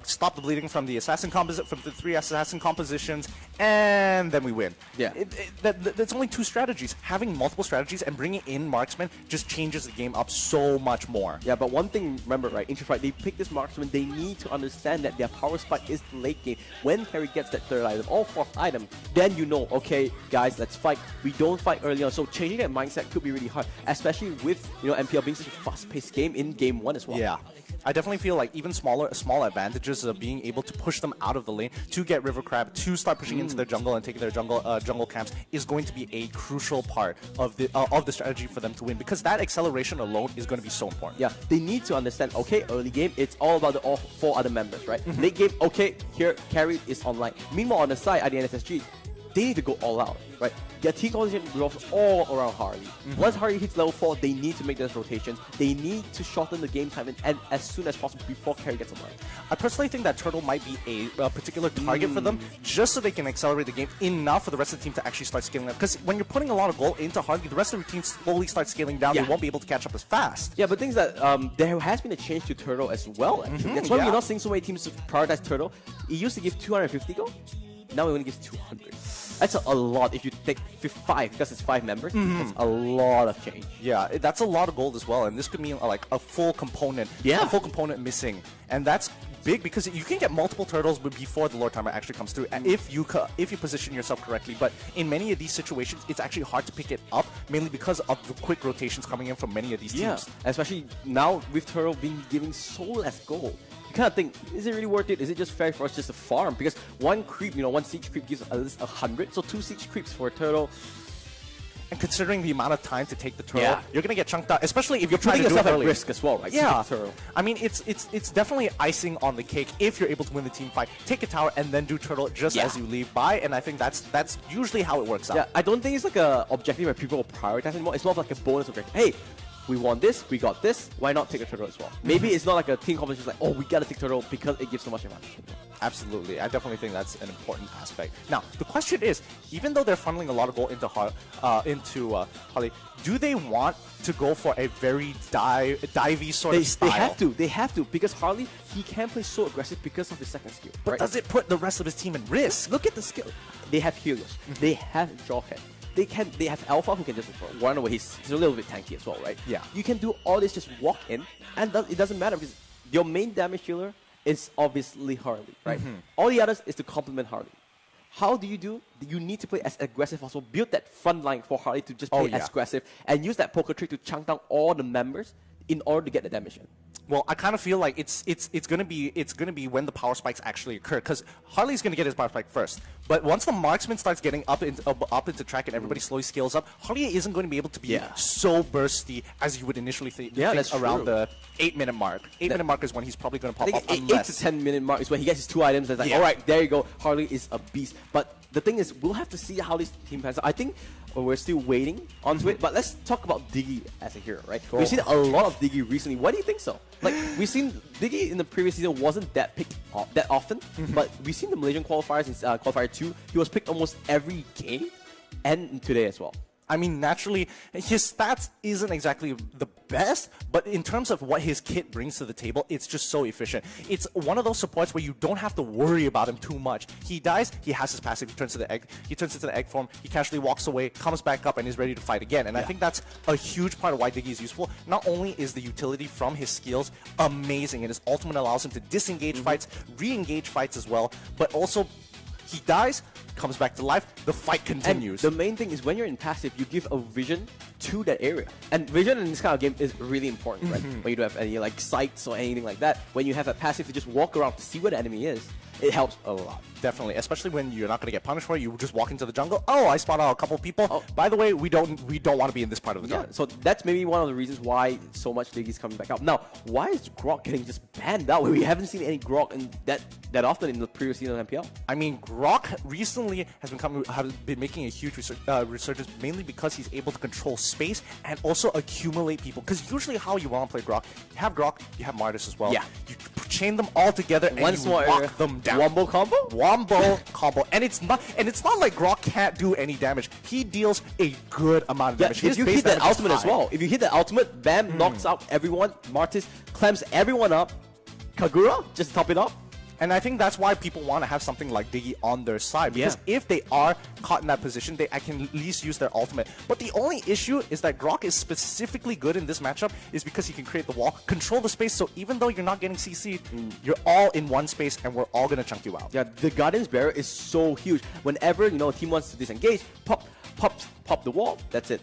stop the bleeding from the assassin from the 3 assassin compositions, and then we win. Yeah. That's only 2 strategies. Having multiple strategies and bringing in marksmen just changes the game up so much more. Yeah, but one thing, remember, right, Interfight, they pick this marksman, they need to understand that their power spike is the late game. When carry gets that 3rd item or 4th item, then okay, guys, let's fight. We don't fight early on, so changing that mindset could be really hard, especially with, MPL being such a fast-paced game in Game 1 as well. Yeah. I definitely feel like even small advantages of being able to push them out of the lane to get River Crab to start pushing into their jungle and taking their jungle camps is going to be a crucial part of the strategy for them to win, because that acceleration alone is going to be so important. Yeah, they need to understand, okay, early game, it's all about the 4 other members, right? Late game, okay, here, carry is online. Meanwhile, on the side, at the NSSG, they need to go all out, right? Their team composition revolves all around Harley. Once Harley hits level 4, they need to make those rotations. They need to shorten the game time and as soon as possible before carry gets online. I personally think that Turtle might be a particular target for them, just so they can accelerate the game enough for the rest of the team to actually start scaling up. Because when you're putting a lot of gold into Harley, the rest of the team slowly starts scaling down. They won't be able to catch up as fast. Yeah, but things that there has been a change to Turtle as well, actually. That's why we're not seeing so many teams prioritize Turtle. It used to give 250 gold. Now it only gives 200. That's a lot if you take 5, because it's 5 members. That's a lot of change. Yeah, that's a lot of gold as well, and this could mean like a full component. Yeah. A full component missing, and that's big because you can get multiple turtles before the Lord Timer actually comes through, and if you position yourself correctly. But in many of these situations, it's actually hard to pick it up, mainly because of the quick rotations coming in from many of these teams. Yeah, especially now with Turtle being giving so less gold. You kind of think, is it really worth it? Is it just fair for us just to farm? Because one creep, one siege creep gives at least 100, so 2 siege creeps for a Turtle. And considering the amount of time to take the turtle, you're going to get chunked out, especially if you're trying to do it yourself early. At risk as well, right? Yeah. I mean, it's definitely icing on the cake if you're able to win the team fight. Take a tower and then do turtle just as you leave by, and I think that's usually how it works out. Yeah, I don't think it's like a objective where people will prioritize anymore. It's more of like a bonus objective. Hey, we won this, we got this, why not take a turtle as well? Maybe it's not like a team competition, like, oh, we gotta take turtle because it gives so much advantage. Absolutely, I definitely think that's an important aspect. Now, the question is, even though they're funneling a lot of gold into Harley, do they want to go for a very divey sort of style? They have to, because Harley, he can play so aggressive because of his second skill. But does it put the rest of his team in risk? Look at the skill. They have Helios, they have Jawhead. They have Alpha who can just run away. He's a little bit tanky as well, right? Yeah. You can do all this, just walk in, and it doesn't matter because your main damage dealer is obviously Harley, right? All the others is to complement Harley. How do? You need to play as aggressive as possible. Build that front line for Harley to just play as aggressive and use that poker trick to chunk down all the members in order to get the damage in. Well, I kind of feel like it's gonna be when the power spikes actually occur, because Harley's gonna get his power spike first. But once the marksman starts getting up into track and everybody slowly scales up, Harley isn't going to be able to be so bursty as you would initially think around the 8-minute mark. 8-minute mark is when he's probably going to pop off. 8 to 10 minute mark is when he gets his 2 items. And it's like, all right, there you go. Harley is a beast. But the thing is, we'll have to see how this team pans out. I think we're still waiting onto it. But let's talk about Diggy as a hero, right? Cool. We've seen a lot of Diggy recently. Why do you think so? Like, we've seen Diggy in the previous season wasn't that picked that often, but we've seen the Malaysian qualifiers in qualifier 2. He was picked almost every game, and today as well. I mean, naturally, his stats isn't exactly the best, but in terms of what his kit brings to the table, it's just so efficient. It's one of those supports where you don't have to worry about him too much. He dies, he has his passive, he turns into the egg form, he casually walks away, comes back up, and is ready to fight again. And I think that's a huge part of why Diggy is useful. Not only is the utility from his skills amazing, and his ultimate allows him to disengage fights, re-engage fights as well, but also he dies, comes back to life, the fight continues. And the main thing is when you're in passive, you give a vision to that area. And vision in this kind of game is really important, right? When you don't have any like sights or anything like that, when you have that passive to just walk around to see where the enemy is, it helps a lot. Definitely, especially when you're not going to get punished for it. You just walk into the jungle. Oh, I spot out a couple people. Oh, by the way, we don't want to be in this part of the garden. So that's maybe one of the reasons why so much Diggy's coming back up. Now, why is Grok getting just banned out? We haven't seen any Grok in that often in the previous season of MPL. I mean, Grok recently has been making a huge resurgence, mainly because he's able to control space and also accumulate people. Because usually how you want to play Grok, you have Martis as well. Yeah. You chain them all together and Once you more, lock them down. Wombo combo? Wombo combo. And it's not like Grok can't do any damage. He deals a good amount of damage. If you hit that ultimate as well, if you hit that ultimate, Bam knocks out everyone, Martis clamps everyone up, Kagura, just top it up. And I think that's why people want to have something like Diggy on their side. Because if they are caught in that position, I can at least use their ultimate. But the only issue is that Grok is specifically good in this matchup is because he can create the wall, control the space, so even though you're not getting CC'd, you're all in one space and we're all going to chunk you out. Yeah, the Guardian's Barrier is so huge. Whenever, you know, a team wants to disengage, pop the wall, that's it.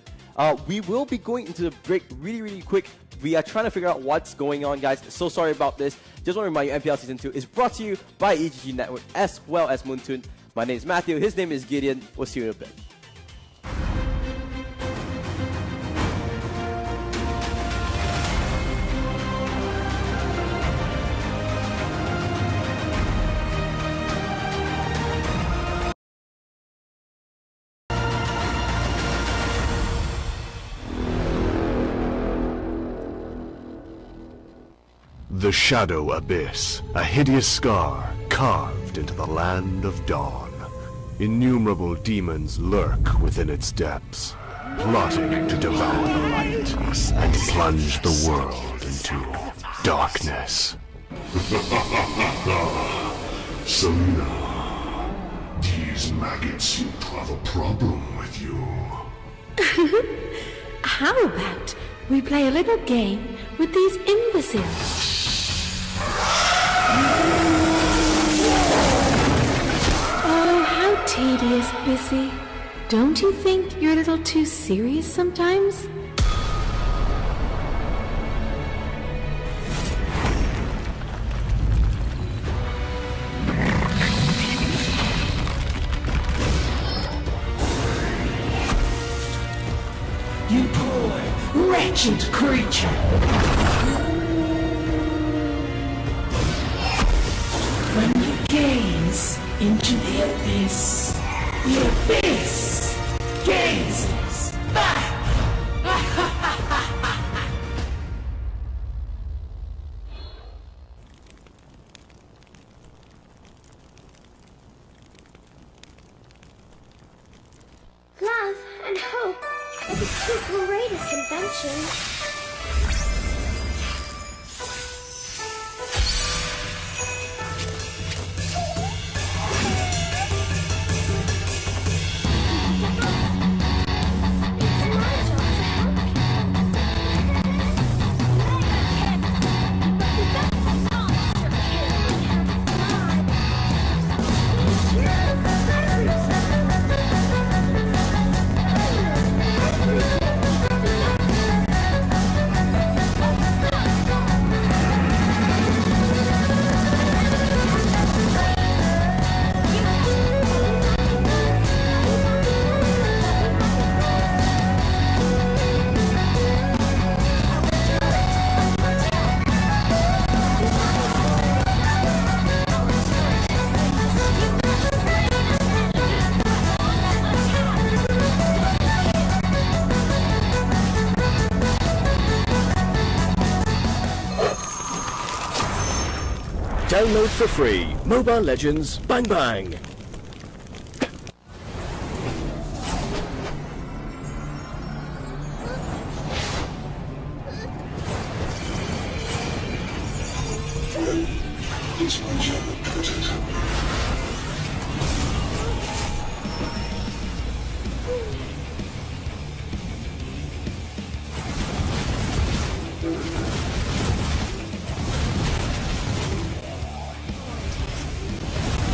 We will be going into the break really quick. We are trying to figure out what's going on, guys. So sorry about this. Just want to remind you, MPL Season 2 is brought to you by EGG Network as well as Moontoon. My name is Matthew. His name is Gideon. We'll see you in a bit. The Shadow Abyss, a hideous scar carved into the land of dawn. Innumerable demons lurk within its depths, plotting to devour the light and plunge the world into darkness. So now, these maggots seem to have a problem with you. How about we play a little game with these imbeciles? Oh, how tedious, Bissy. Don't you think you're a little too serious sometimes? You poor, wretched creature! When you gaze into the abyss gazes back! Love and hope are the two greatest inventions. Download for free Mobile Legends Bang Bang.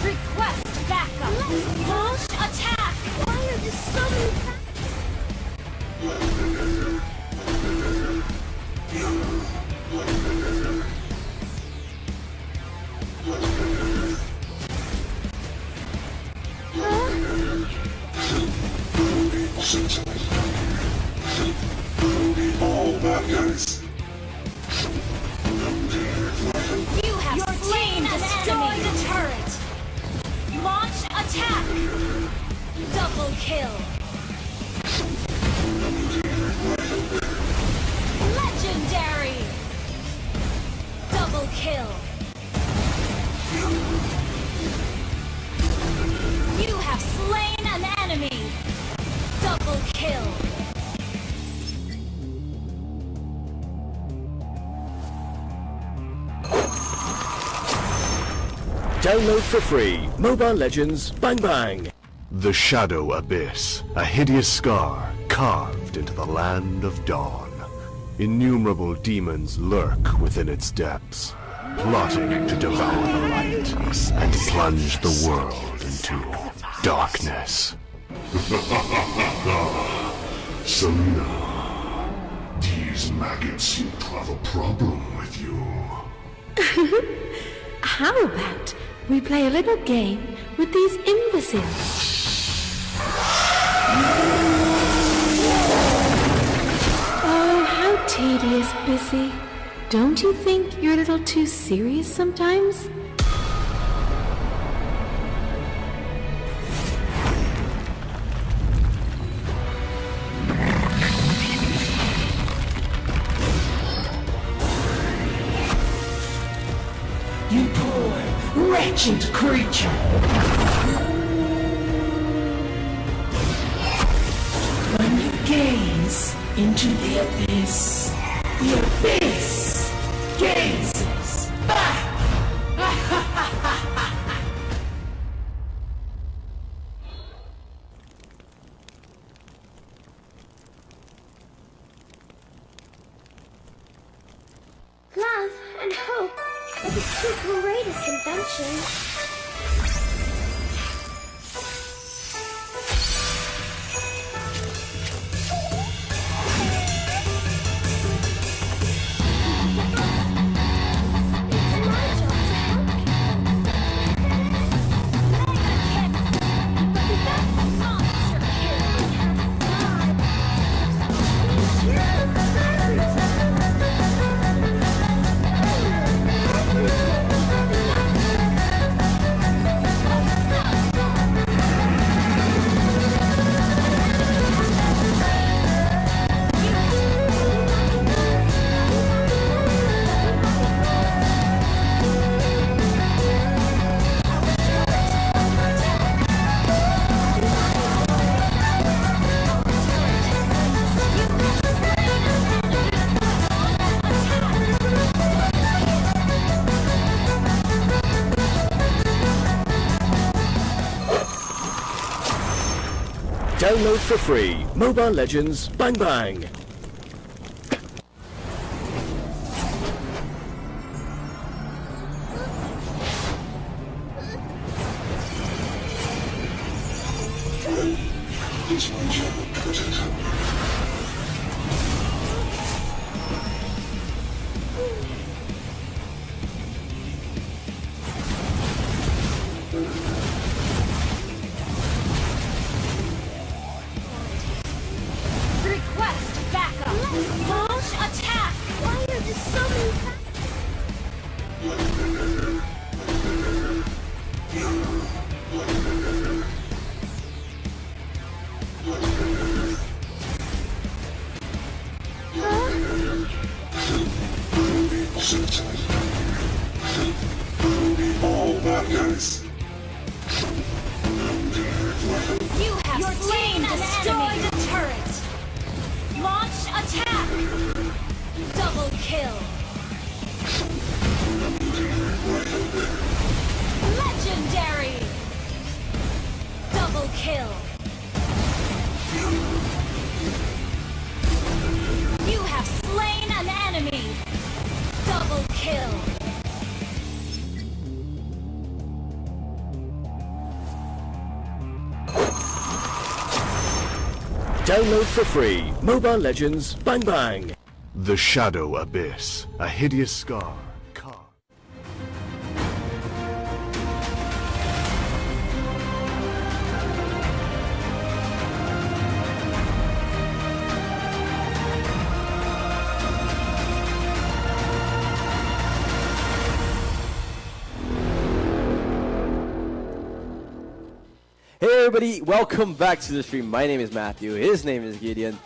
Request backup! Launch attack! Why are there so many All bad guys. You have slain and destroyed the turret! Launch attack! Double kill! Legendary! Double kill! Download for free. Mobile Legends Bang Bang. The Shadow Abyss, a hideous scar carved into the land of dawn. Innumerable demons lurk within its depths, plotting to devour the light and plunge the world into darkness. So now, these maggots seem to have a problem with you. How about we play a little game with these imbeciles? Oh, how tedious, Bissy. Don't you think you're a little too serious sometimes? You poor, wretched creature. When you gaze into the abyss gazes back. Love and hope are the two greatest inventions. Download for free. Mobile Legends Bang Bang. Request backup. Launch attack. Why are there so many? All maggots. You have slain and destroyed a turret. Launch attack. Double kill. Legendary. Double kill. You have slain an enemy. Double kill. Download for free. Mobile Legends Bang Bang. The Shadow Abyss, a hideous scar carved. Hey everybody, welcome back to the stream. My name is Matthew, his name is Gideon.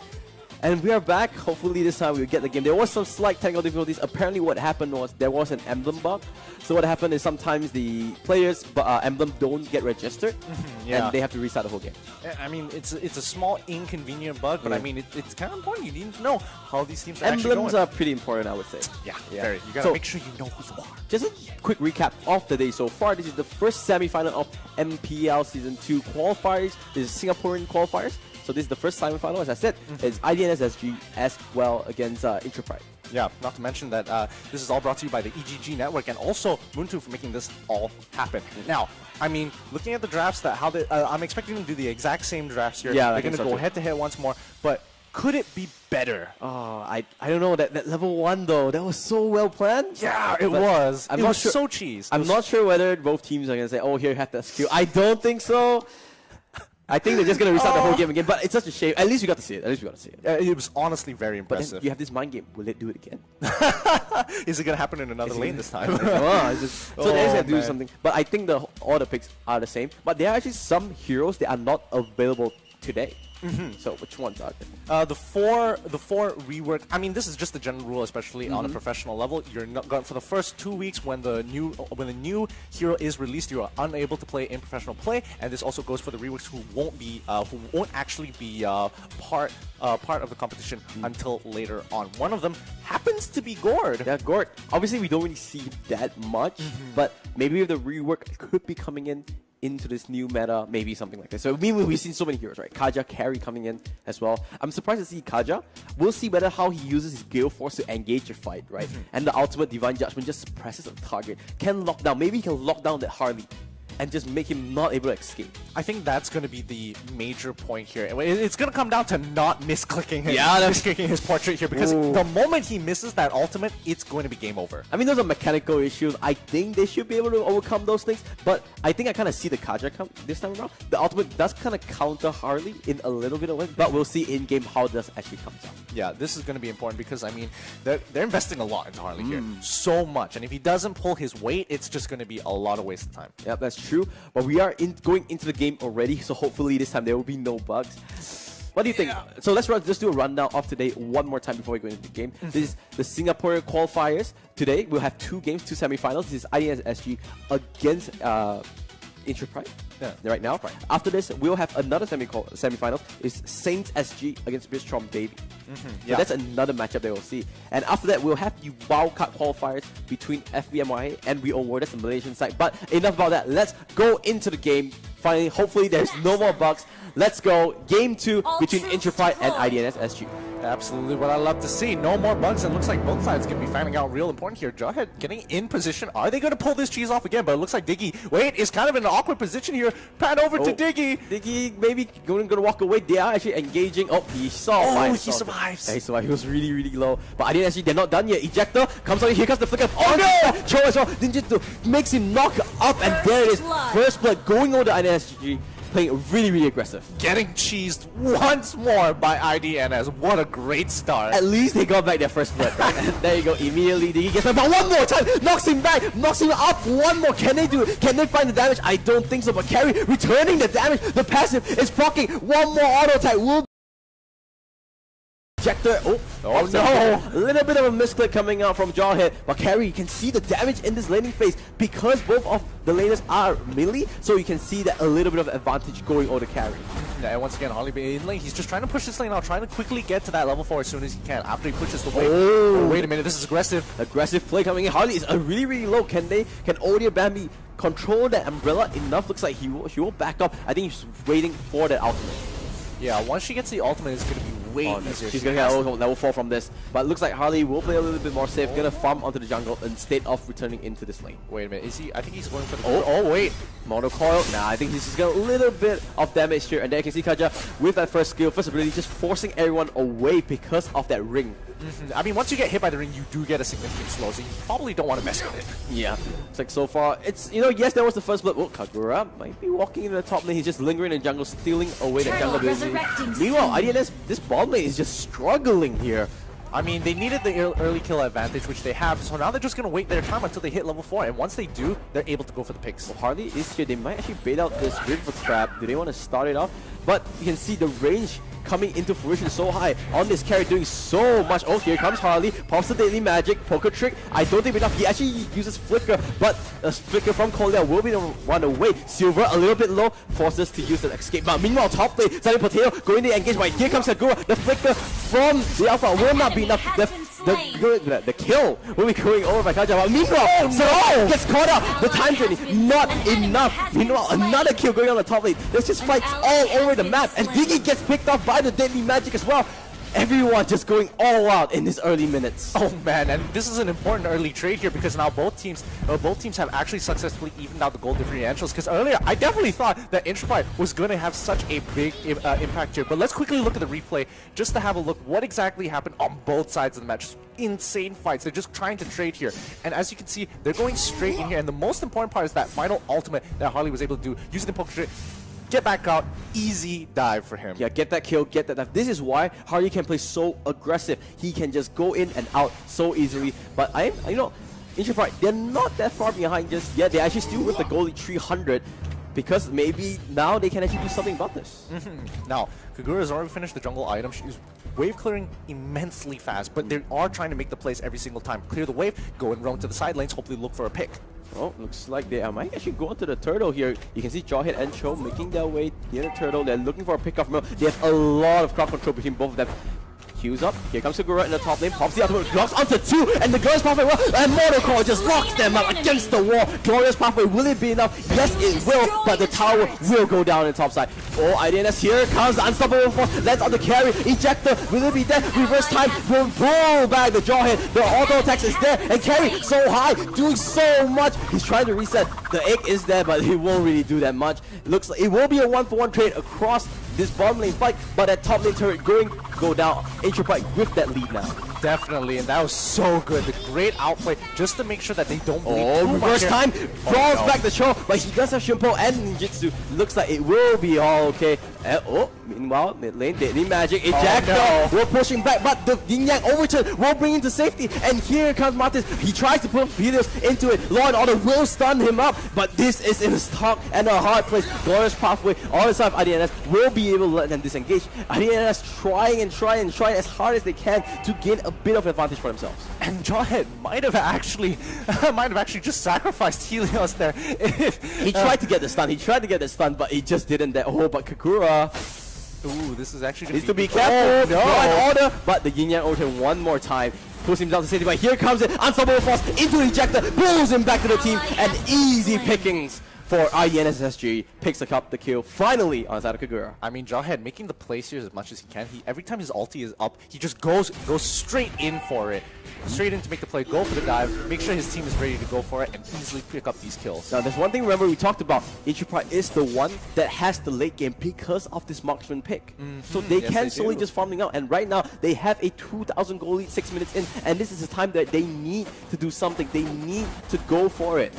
And we are back. Hopefully this time we'll get the game. There was some slight technical difficulties. Apparently what happened was there was an emblem bug. So what happened is sometimes the players' emblem don't get registered, and they have to restart the whole game. I mean, it's a small inconvenient bug, but I mean, it's kind of important. You need to know how these teams are actually Emblems going. are pretty important, I would say. Yeah, very. You gotta make sure you know who you are. Just a quick recap of the day so far. This is the first semi-final of MPL Season 2 qualifiers. This is Singaporean qualifiers. So this is the first semi-final, as I said. It's IDNS SG as well against Intrapride. Yeah, not to mention that this is all brought to you by the EGG Network and also Moontu for making this all happen. Now, I mean, looking at the drafts, I'm expecting them to do the exact same drafts here. Yeah, they're going to go head-to-head once more, but could it be better? Oh, I don't know. That level 1, though, that was so well planned. Yeah, it was. It was so cheese. I'm not sure whether both teams are going to say, oh, here, have that skill. I don't think so. I think they're just going to restart the whole game again, but it's such a shame. At least we got to see it. It was honestly very impressive. But then you have this mind game. Will it do it again? Is it going to happen in another lane this time? So they have to do something. But I think all the picks are the same. But there are actually some heroes that are not available today. So which ones are there? The four rework. I mean, this is just the general rule, especially on a professional level. You're not going for the first 2 weeks when the new hero is released. You are unable to play in professional play, and this also goes for the reworks who won't actually be part of the competition until later on. One of them happens to be Gord. Yeah, Gord. Obviously, we don't really see that much, but maybe the rework could be coming into this new meta, maybe something like this. So we've seen so many heroes, right? Kaja, Carry coming in as well. I'm surprised to see Kaja. We'll see whether how he uses his Gale Force to engage a fight, right? And the ultimate Divine Judgment just suppresses the target. Can lock down. Maybe he can lock down that Harley and just make him not able to escape. I think that's going to be the major point here. It's going to come down to not misclicking his portrait here, because the moment he misses that ultimate, it's going to be game over. I mean, those are mechanical issues. I think they should be able to overcome those things, but I think I kind of see the Kaja come this time around. The ultimate does kind of counter Harley in a little bit of way, but we'll see in-game how this actually comes out. Yeah, this is going to be important because, I mean, they're investing a lot into Harley here. So much. And if he doesn't pull his weight, it's just going to be a lot of waste of time. Yep, that's true. But we are going into the game already, so hopefully this time there will be no bugs. What do you think? So let's just do a rundown of today one more time before we go into the game. This is the Singaporean qualifiers. Today we'll have 2 games, 2 semi-finals. This is IDNS SG against Intrapride. Right now. After this, we'll have another semi-finals. It's Saints SG against Bistrom Baby. So that's another matchup that we'll see. And after that, we'll have the wildcard qualifiers between FBMYA and We Own World. That's the Malaysian side. But enough about that. Let's go into the game. Finally, hopefully there's no more bugs. Let's go. Game 2 between Intrapride and IDNS SG. Absolutely what I love to see. No more bugs. It looks like both sides can be finding out real important here. Jawhead getting in position. Are they going to pull this cheese off again? But it looks like Diggy, is kind of in an awkward position here. Pan over to Diggy. Diggy maybe going to walk away. They are actually engaging. Oh, he saw. He survives. Yeah, he survived. He was really, really low. But IDNS SG, they're not done yet. Ejector comes out. Here comes the flicker. Oh no! Cho as well. Ninja makes him knock up, and there it is. First blood going over to IDNS SG. Playing really, really aggressive. Getting cheesed once more by IDNS. What a great start. At least they got back their first blood, right? There you go. Immediately, Diggy gets back. But one more time, knocks him back, knocks him up. One more. Can they do it? Can they find the damage? I don't think so. But Carry returning the damage. The passive is proccing. One more auto attack will Ejector. Oh no! A little bit of a misclick coming out from Jawhead, but Carry, you can see the damage in this laning phase because both of the laners are melee, so you can see that a little bit of advantage going over the Carry. Yeah, and once again, Harley in lane, he's just trying to push this lane out, trying to quickly get to that level 4 as soon as he can after he pushes the wave. Oh, wait a minute, this is aggressive. Aggressive play coming in. Harley is really, really low. Can Odia Bambi control that umbrella enough? Looks like he will back up. I think he's waiting for that ultimate. Yeah, once she gets the ultimate, it's going to be way easier. She's going to get level 4 from this. But it looks like Harley will play a little bit more safe, going to farm onto the jungle instead of returning into this lane. Wait a minute, is he? I think he's going for the... Oh wait. Mono coil. Nah, I think he's just got a little bit of damage here. And there you can see Kaja with that first skill, first ability, just forcing everyone away because of that ring. I mean, once you get hit by the ring, you do get a significant slow, so you probably don't want to mess with it. Yeah. It's like so far, it's, yes, there was the first blood. Oh, Kagura might be walking into the top lane. He's just lingering in the jungle, stealing away the jungle ability. Meanwhile, IDNS, this bot lane is just struggling here. I mean, they needed the early kill advantage, which they have, so now they're just going to wait their time until they hit level 4, and once they do, they're able to go for the picks. Well, Harley is here. They might actually bait out this River Trap. Do they want to start it off? but you can see the range coming into fruition so high on this carry, doing so much. Oh, here comes Harley, pops the Daily Magic, Poker Trick. I don't think enough. He actually uses Flicker, but a Flicker from Colia will be the one away. Silver a little bit low, forces to use the escape. But meanwhile, top lane, Sunny Potato going to engage. But here comes Kagura. The Flicker from the Alpha will not be enough. The kill will be going over by Kaja. But meanwhile, Zoro gets caught up. The time journey not enough. Meanwhile, another kill going on the top lane. There's just fights all over the map, and Diggy gets picked off by the Deadly Magic as well. Everyone just going all out in these early minutes. Oh man, and this is an important early trade here because now both teams have actually successfully evened out the goal differentials. Because earlier, I definitely thought that Intrapide was going to have such a big impact here. But let's quickly look at the replay just to have a look what exactly happened on both sides of the match. Insane fights. They're just trying to trade here. And as you can see, they're going straight in here. And the most important part is that final ultimate that Harley was able to do using the poker trade. Get back out, easy dive for him. Yeah, get that kill, get that dive. This is why Harley can play so aggressive. He can just go in and out so easily. But Intrapide, they're not that far behind just yet. They're actually still with the goalie 300 because maybe now they can actually do something about this. Now, Kagura has already finished the jungle item. She's wave clearing immensely fast, but they are trying to make the plays every single time. Clear the wave, go and roam to the side lanes, hopefully look for a pick. Oh, looks like they might actually go onto the turtle here. You can see Jawhead and Cho making their way near the turtle. They're looking for a pick off. They have a lot of crowd control between both of them. Queues up. Here comes Kagura in the top lane. Pops the ultimate. Blocks onto 2. And the Glorious Pathway. And Mortal Core just locks them up against the wall. Glorious Pathway. Will it be enough? Yes, it will. But the tower will go down in the top side. Oh, IDNS. Here comes the Unstoppable Force. Lands on the carry. Ejector. Will it be there? Reverse time. Will pull back the Jawhead. The auto attacks is there. And carry so high. Doing so much. He's trying to reset. The egg is there, but he won't really do that much. It looks like it will be a 1-for-1 trade across this bottom lane fight, but that top lane turret go down. Intrapide with that lead now. Definitely, and that was so good. The great outplay just to make sure that they don't bleed too reverse much time, draws back the show, but he does have Shimpo and Ninjutsu. Looks like it will be all okay. Meanwhile, mid lane, Deadly Magic, Ejector will push him back, but the Yin Yang overturn will bring him to safety. And here comes Martis. He tries to put Helios into it. Law and Order will stun him up, but this is in a stock and a hard place. Glorious Pathway on the side of IDNS will be able to let them disengage. IDNS trying as hard as they can to gain a bit of advantage for themselves. And Jawhead might have actually just sacrificed Helios there. He tried to get the stun, but he just didn't. But Kagura. Ooh, this is actually needs to be careful. Law and Order, but the Yin Yang overturn one more time. Pulls him down to safety, but here comes it. Unstoppable Force into Ejector, pulls him back to the team, and easy pickings for IENSSG. Picks up the kill finally on the side of Kagura. I mean, Jawhead making the plays here as much as he can. Every time his ulti is up, he just goes straight in for it. Straight in to make the play, go for the dive, make sure his team is ready to go for it, and easily pick up these kills. Now, there's one thing, remember, we talked about. Intrapide is the one that has the late game because of this marksman pick. So they can slowly just farming out, and right now, they have a 2,000 goal lead 6 minutes in, and this is the time that they need to do something. They need to go for it.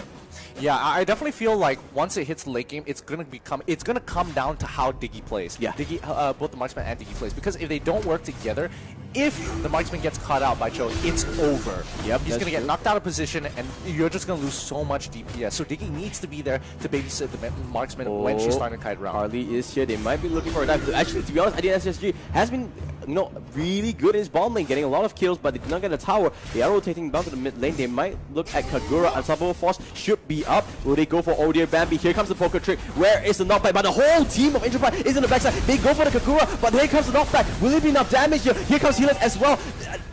Yeah, I definitely feel like once it hits the late game, it's gonna come down to how Diggy plays. Yeah, Diggy, both the marksman and Diggy plays, because if they don't work together, if the marksman gets caught out by Cho, it's over. Yep, he's gonna get knocked out of position, and you're just gonna lose so much DPS. So Diggy needs to be there to babysit the marksman when she's starting to kite around. Harley is here. They might be looking for a dive. Actually, to be honest, IDNSSG has been really good in his bottom lane, getting a lot of kills, but they did not get a tower. They are rotating down to the mid lane. They might look at Kagura. Unstoppable Force should be up. Will they go for Oh Dear Bambi? Here comes the poker trick. Where is the knockback? But the whole team of Intrapide is in the backside. They go for the Kagura, but here comes the knockback. Will it be enough damage here? Here comes Helios as well.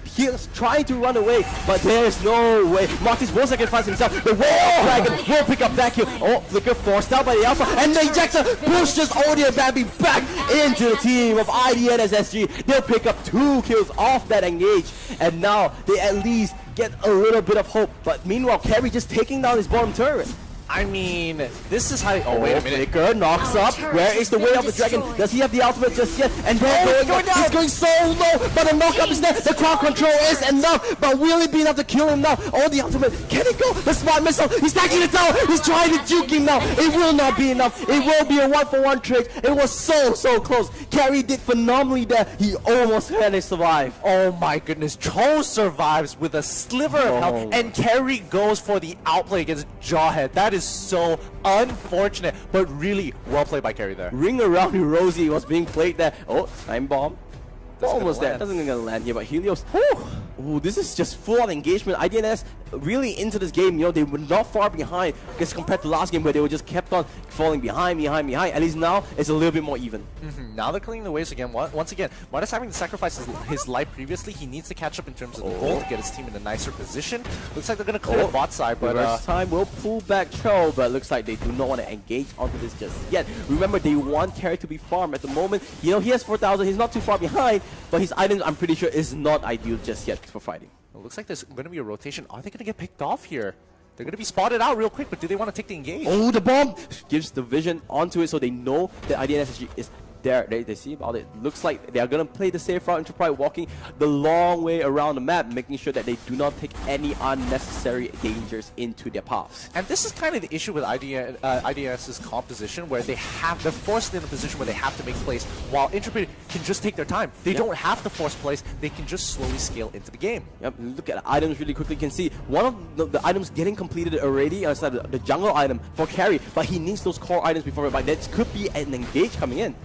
He's trying to run away, but there's no way. Martis will sacrifice himself. The Wall Dragon will pick up that kill. Oh, Flicker forced out by the Alpha, and the Ejector pushes Odia Bambi back into the team of IDNSSG. They'll pick up 2 kills off that engage, and now they at least get a little bit of hope. But meanwhile, Carry just taking down his bottom turret. I mean, this is how... Oh, wait a minute. Flicker knocks up. Where is the way of the dragon? Does he have the ultimate just yet? And he's going so low, but the knockup is there. The crowd control is enough, but will it be enough to kill him now? Oh, the ultimate. Can it go? The smart missile. He's taking the tower. He's trying to juke him now. It will not be enough. It will be a 1-for-1 trade. It was so close. Carry did phenomenally there. He almost had to survive. Oh my goodness. Cho survives with a sliver of health, and Carry goes for the outplay against Jawhead. That is so unfortunate, but really well played by Carry there. Ring around Rosie was being played there. Oh, time bomb. Almost there. Doesn't gonna land here, but Helios. Ooh, this is just full-on engagement. IDNS really into this game. You know, they were not far behind as compared to last game where they were just kept on falling behind. At least now it's a little bit more even. Now they're cleaning the waves again. Once again, Marta's having to sacrifice his life previously. He needs to catch up in terms of the goal to get his team in a nicer position. Looks like they're gonna clear the bot side, but reverse time will pull back Cho, but looks like they do not want to engage onto this just yet. Remember, they want Carry to be farmed at the moment. You know, he has 4,000. He's not too far behind, but his items, I'm pretty sure, is not ideal just yet for fighting. It looks like there's going to be a rotation. Are they going to get picked off here? They're going to be spotted out real quick, but do they want to take the engage? Oh, the bomb gives the vision onto it, so they know that IDNS is there. They see about it. Looks like they are going to play the safe route, Enterprise walking the long way around the map, making sure that they do not take any unnecessary dangers into their paths. And this is kind of the issue with IDNS's composition, where they're forced in a position where they have to make plays, while Intrepid can just take their time. They don't have to force plays. They can just slowly scale into the game. Yep, look at the items really quickly. You can see one of the items getting completed already inside the jungle item for Carry, but he needs those core items before it. But that could be an engage coming in.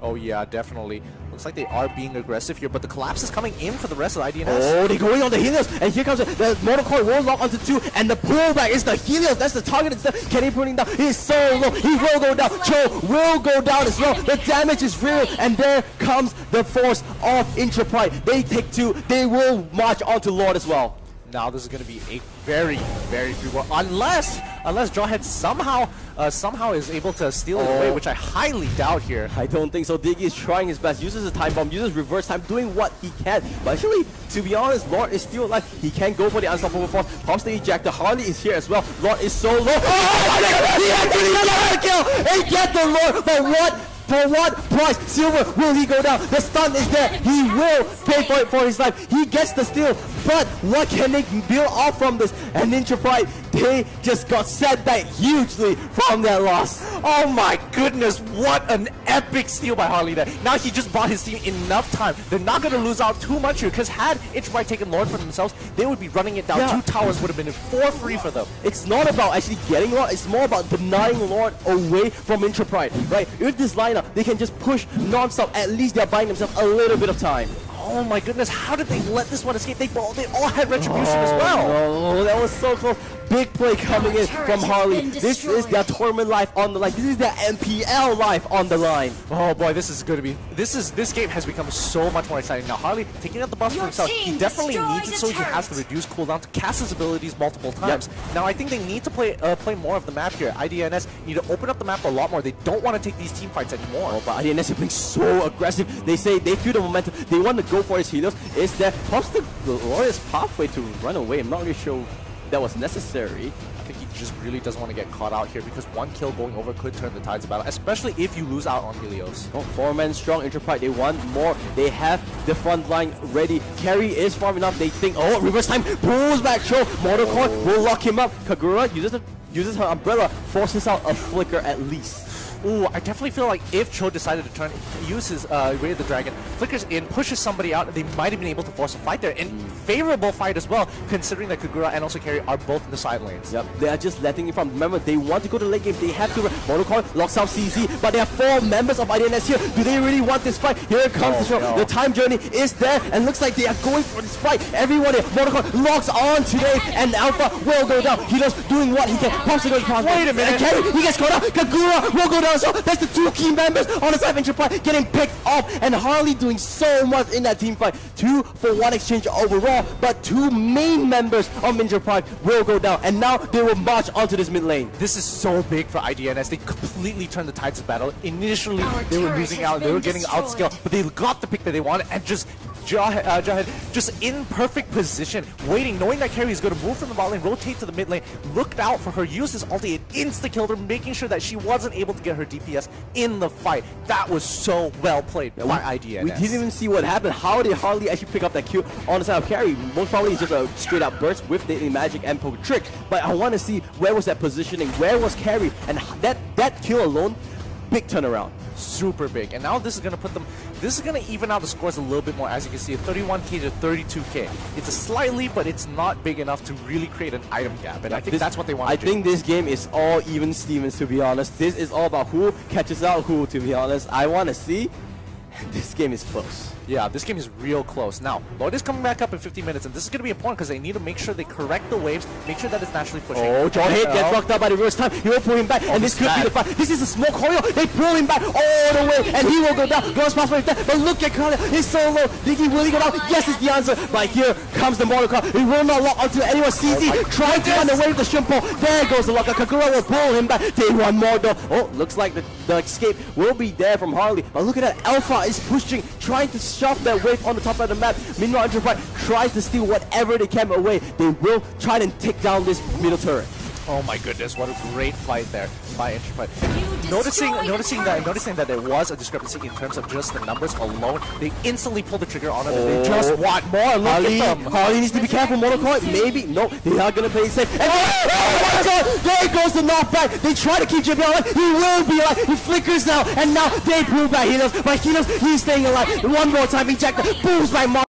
Oh yeah, definitely. Looks like they are being aggressive here, but the collapse is coming in for the rest of the IDNS. Oh, they're going on the Helios, and here comes the Mortal Coil will lock onto 2, and the pullback is the Helios. That's the target itself. Kenny putting down. He's so low. He will go down. Cho will go down as well. The damage is real, and there comes the force of Intrepid. They take 2. They will march onto Lord as well. Now this is going to be a very, very free war, unless Jawhead somehow is able to steal it away, which I highly doubt here. I don't think so. Diggy is trying his best, uses a time bomb, uses reverse time, doing what he can. But actually, to be honest, Lord is still alive. He can go for the unstoppable force. Pops the ejector. Harley is here as well. Lord is so low. Oh, he actually got a kill! He gets the Lord, but what? For what price? Silver, will he go down? The stun is there. He will pay for it for his life. He gets the steal. But what can they build off from this? And Intrepid, they just got set back hugely from their loss. Oh my goodness, what an epic steal by Harley there. Now he just bought his team enough time. They're not going to lose out too much here, because had Intrepid taken Lord for themselves, they would be running it down. 2 towers would have been for free for them. It's not about actually getting Lord, it's more about denying Lord away from Intrepid, right? With this lineup, they can just push non-stop. At least they're buying themselves a little bit of time. Oh my goodness, how did they let this one escape? They all had retribution as well. Oh, that was so close. Big play coming in from Harley. This is their tournament life on the line. This is their MPL life on the line. Oh boy, this is going to be... This game has become so much more exciting. Now Harley taking out the buff for himself. He definitely needs it, so he has to reduce cooldown to cast his abilities multiple times. Yep. Now I think they need to play more of the map here. IDNS need to open up the map a lot more. They don't want to take these team fights anymore. Oh, but IDNS are being so aggressive. They say they feel the momentum. They want to go for his Helios. Is there perhaps the glorious pathway to run away? I'm not really sure that was necessary. I think he just really doesn't want to get caught out here, because one kill going over could turn the tides of battle, especially if you lose out on Helios. Oh, 4-man strong Intrepid. They want more. They have the front line ready. Carry is farm enough. They think, oh, reverse time pulls back. Cho Mortal Coil will lock him up. Kagura uses her umbrella, forces out a flicker at least. Ooh, I definitely feel like if Cho decided to use his Ray of the Dragon, flickers in, pushes somebody out, they might have been able to force a fight there. And favorable fight as well, considering that Kagura and also Carry are both in the side lanes. Yep, they are just letting it from. Remember, they want to go to late game. They have to. Mortal Coil locks out CZ, but there are 4 members of IDNS here. Do they really want this fight? Here it comes the show. No. The time journey is there, and looks like they are going for this fight. Everyone here, Mortal Coil locks on today, and Alpha will go down. He's doing what he can. Wait a minute. And Carry, he gets caught up. Kagura will go down. So that's the 2 key members on the side of Intrepid getting picked off, and Harley doing so much in that team fight. 2 for 1 exchange overall, but 2 main members of Intrepid will go down, and now they will march onto this mid lane. This is so big for IDNS. They completely turned the tides of battle. Initially, they were losing out, they were getting outscaled, but they got the pick that they wanted, and just Jawhead just in perfect position, waiting, knowing that Carry is going to move from the bot lane, rotate to the mid lane, looked out for her, used his ulti, and insta-killed her, making sure that she wasn't able to get her DPS in the fight. That was so well played by IDNS. We didn't even see what happened. How did Harley actually pick up that kill on the side of Carry? Most probably it's just a straight up burst with the magic and poke trick. But I want to see where was that positioning, where was Carry, and that kill alone, big turnaround. super big. And now this is going to put them, this is going to even out the scores a little bit more. As you can see, 31k to 32k. It's a slight lead, but it's not big enough to really create an item gap. And I think that's what they want to do. I think this game is all even Stevens, to be honest. This is all about who catches out who, to be honest. I want to see. This game is close. Yeah, this game is real close. Now, Lord is coming back up in 15 minutes, and this is going to be important because they need to make sure they correct the waves, make sure that it's naturally pushing. Oh, John Hit gets knocked out by the reverse time. He will pull him back, and this could be the fight. This is a small choreo. They pull him back all the way, and he will go down. Goes past for that. But look at Carly. He's so low. Diggy, will he go down? Yes, is the answer. But here comes the Mortal Kombat. He will not lock onto anyone. CZ trying to run away with the Shimpo. There goes the lock. Kagura will pull him back. They want more though. Oh, looks like the escape will be there from Harley. But look at that. Alpha is pushing, trying to shove that wave on the top of the map. Meanwhile, Enterprise tries to steal whatever they can away. They will try and take down this middle turret. Oh my goodness, what a great fight there by Enterprise. Noticing that there was a discrepancy in terms of just the numbers alone, they instantly pulled the trigger on it and they just want more. Look Harley, at them. Harley needs to be careful. Mortal Kombat, maybe. No, they are going to play safe. And oh my god, there goes the knockback. They try to keep JP alive. He will be alive. He flickers now, and now they pull back Helios. But Helios, he's staying alive. One more time, ejector, pulls by Mark.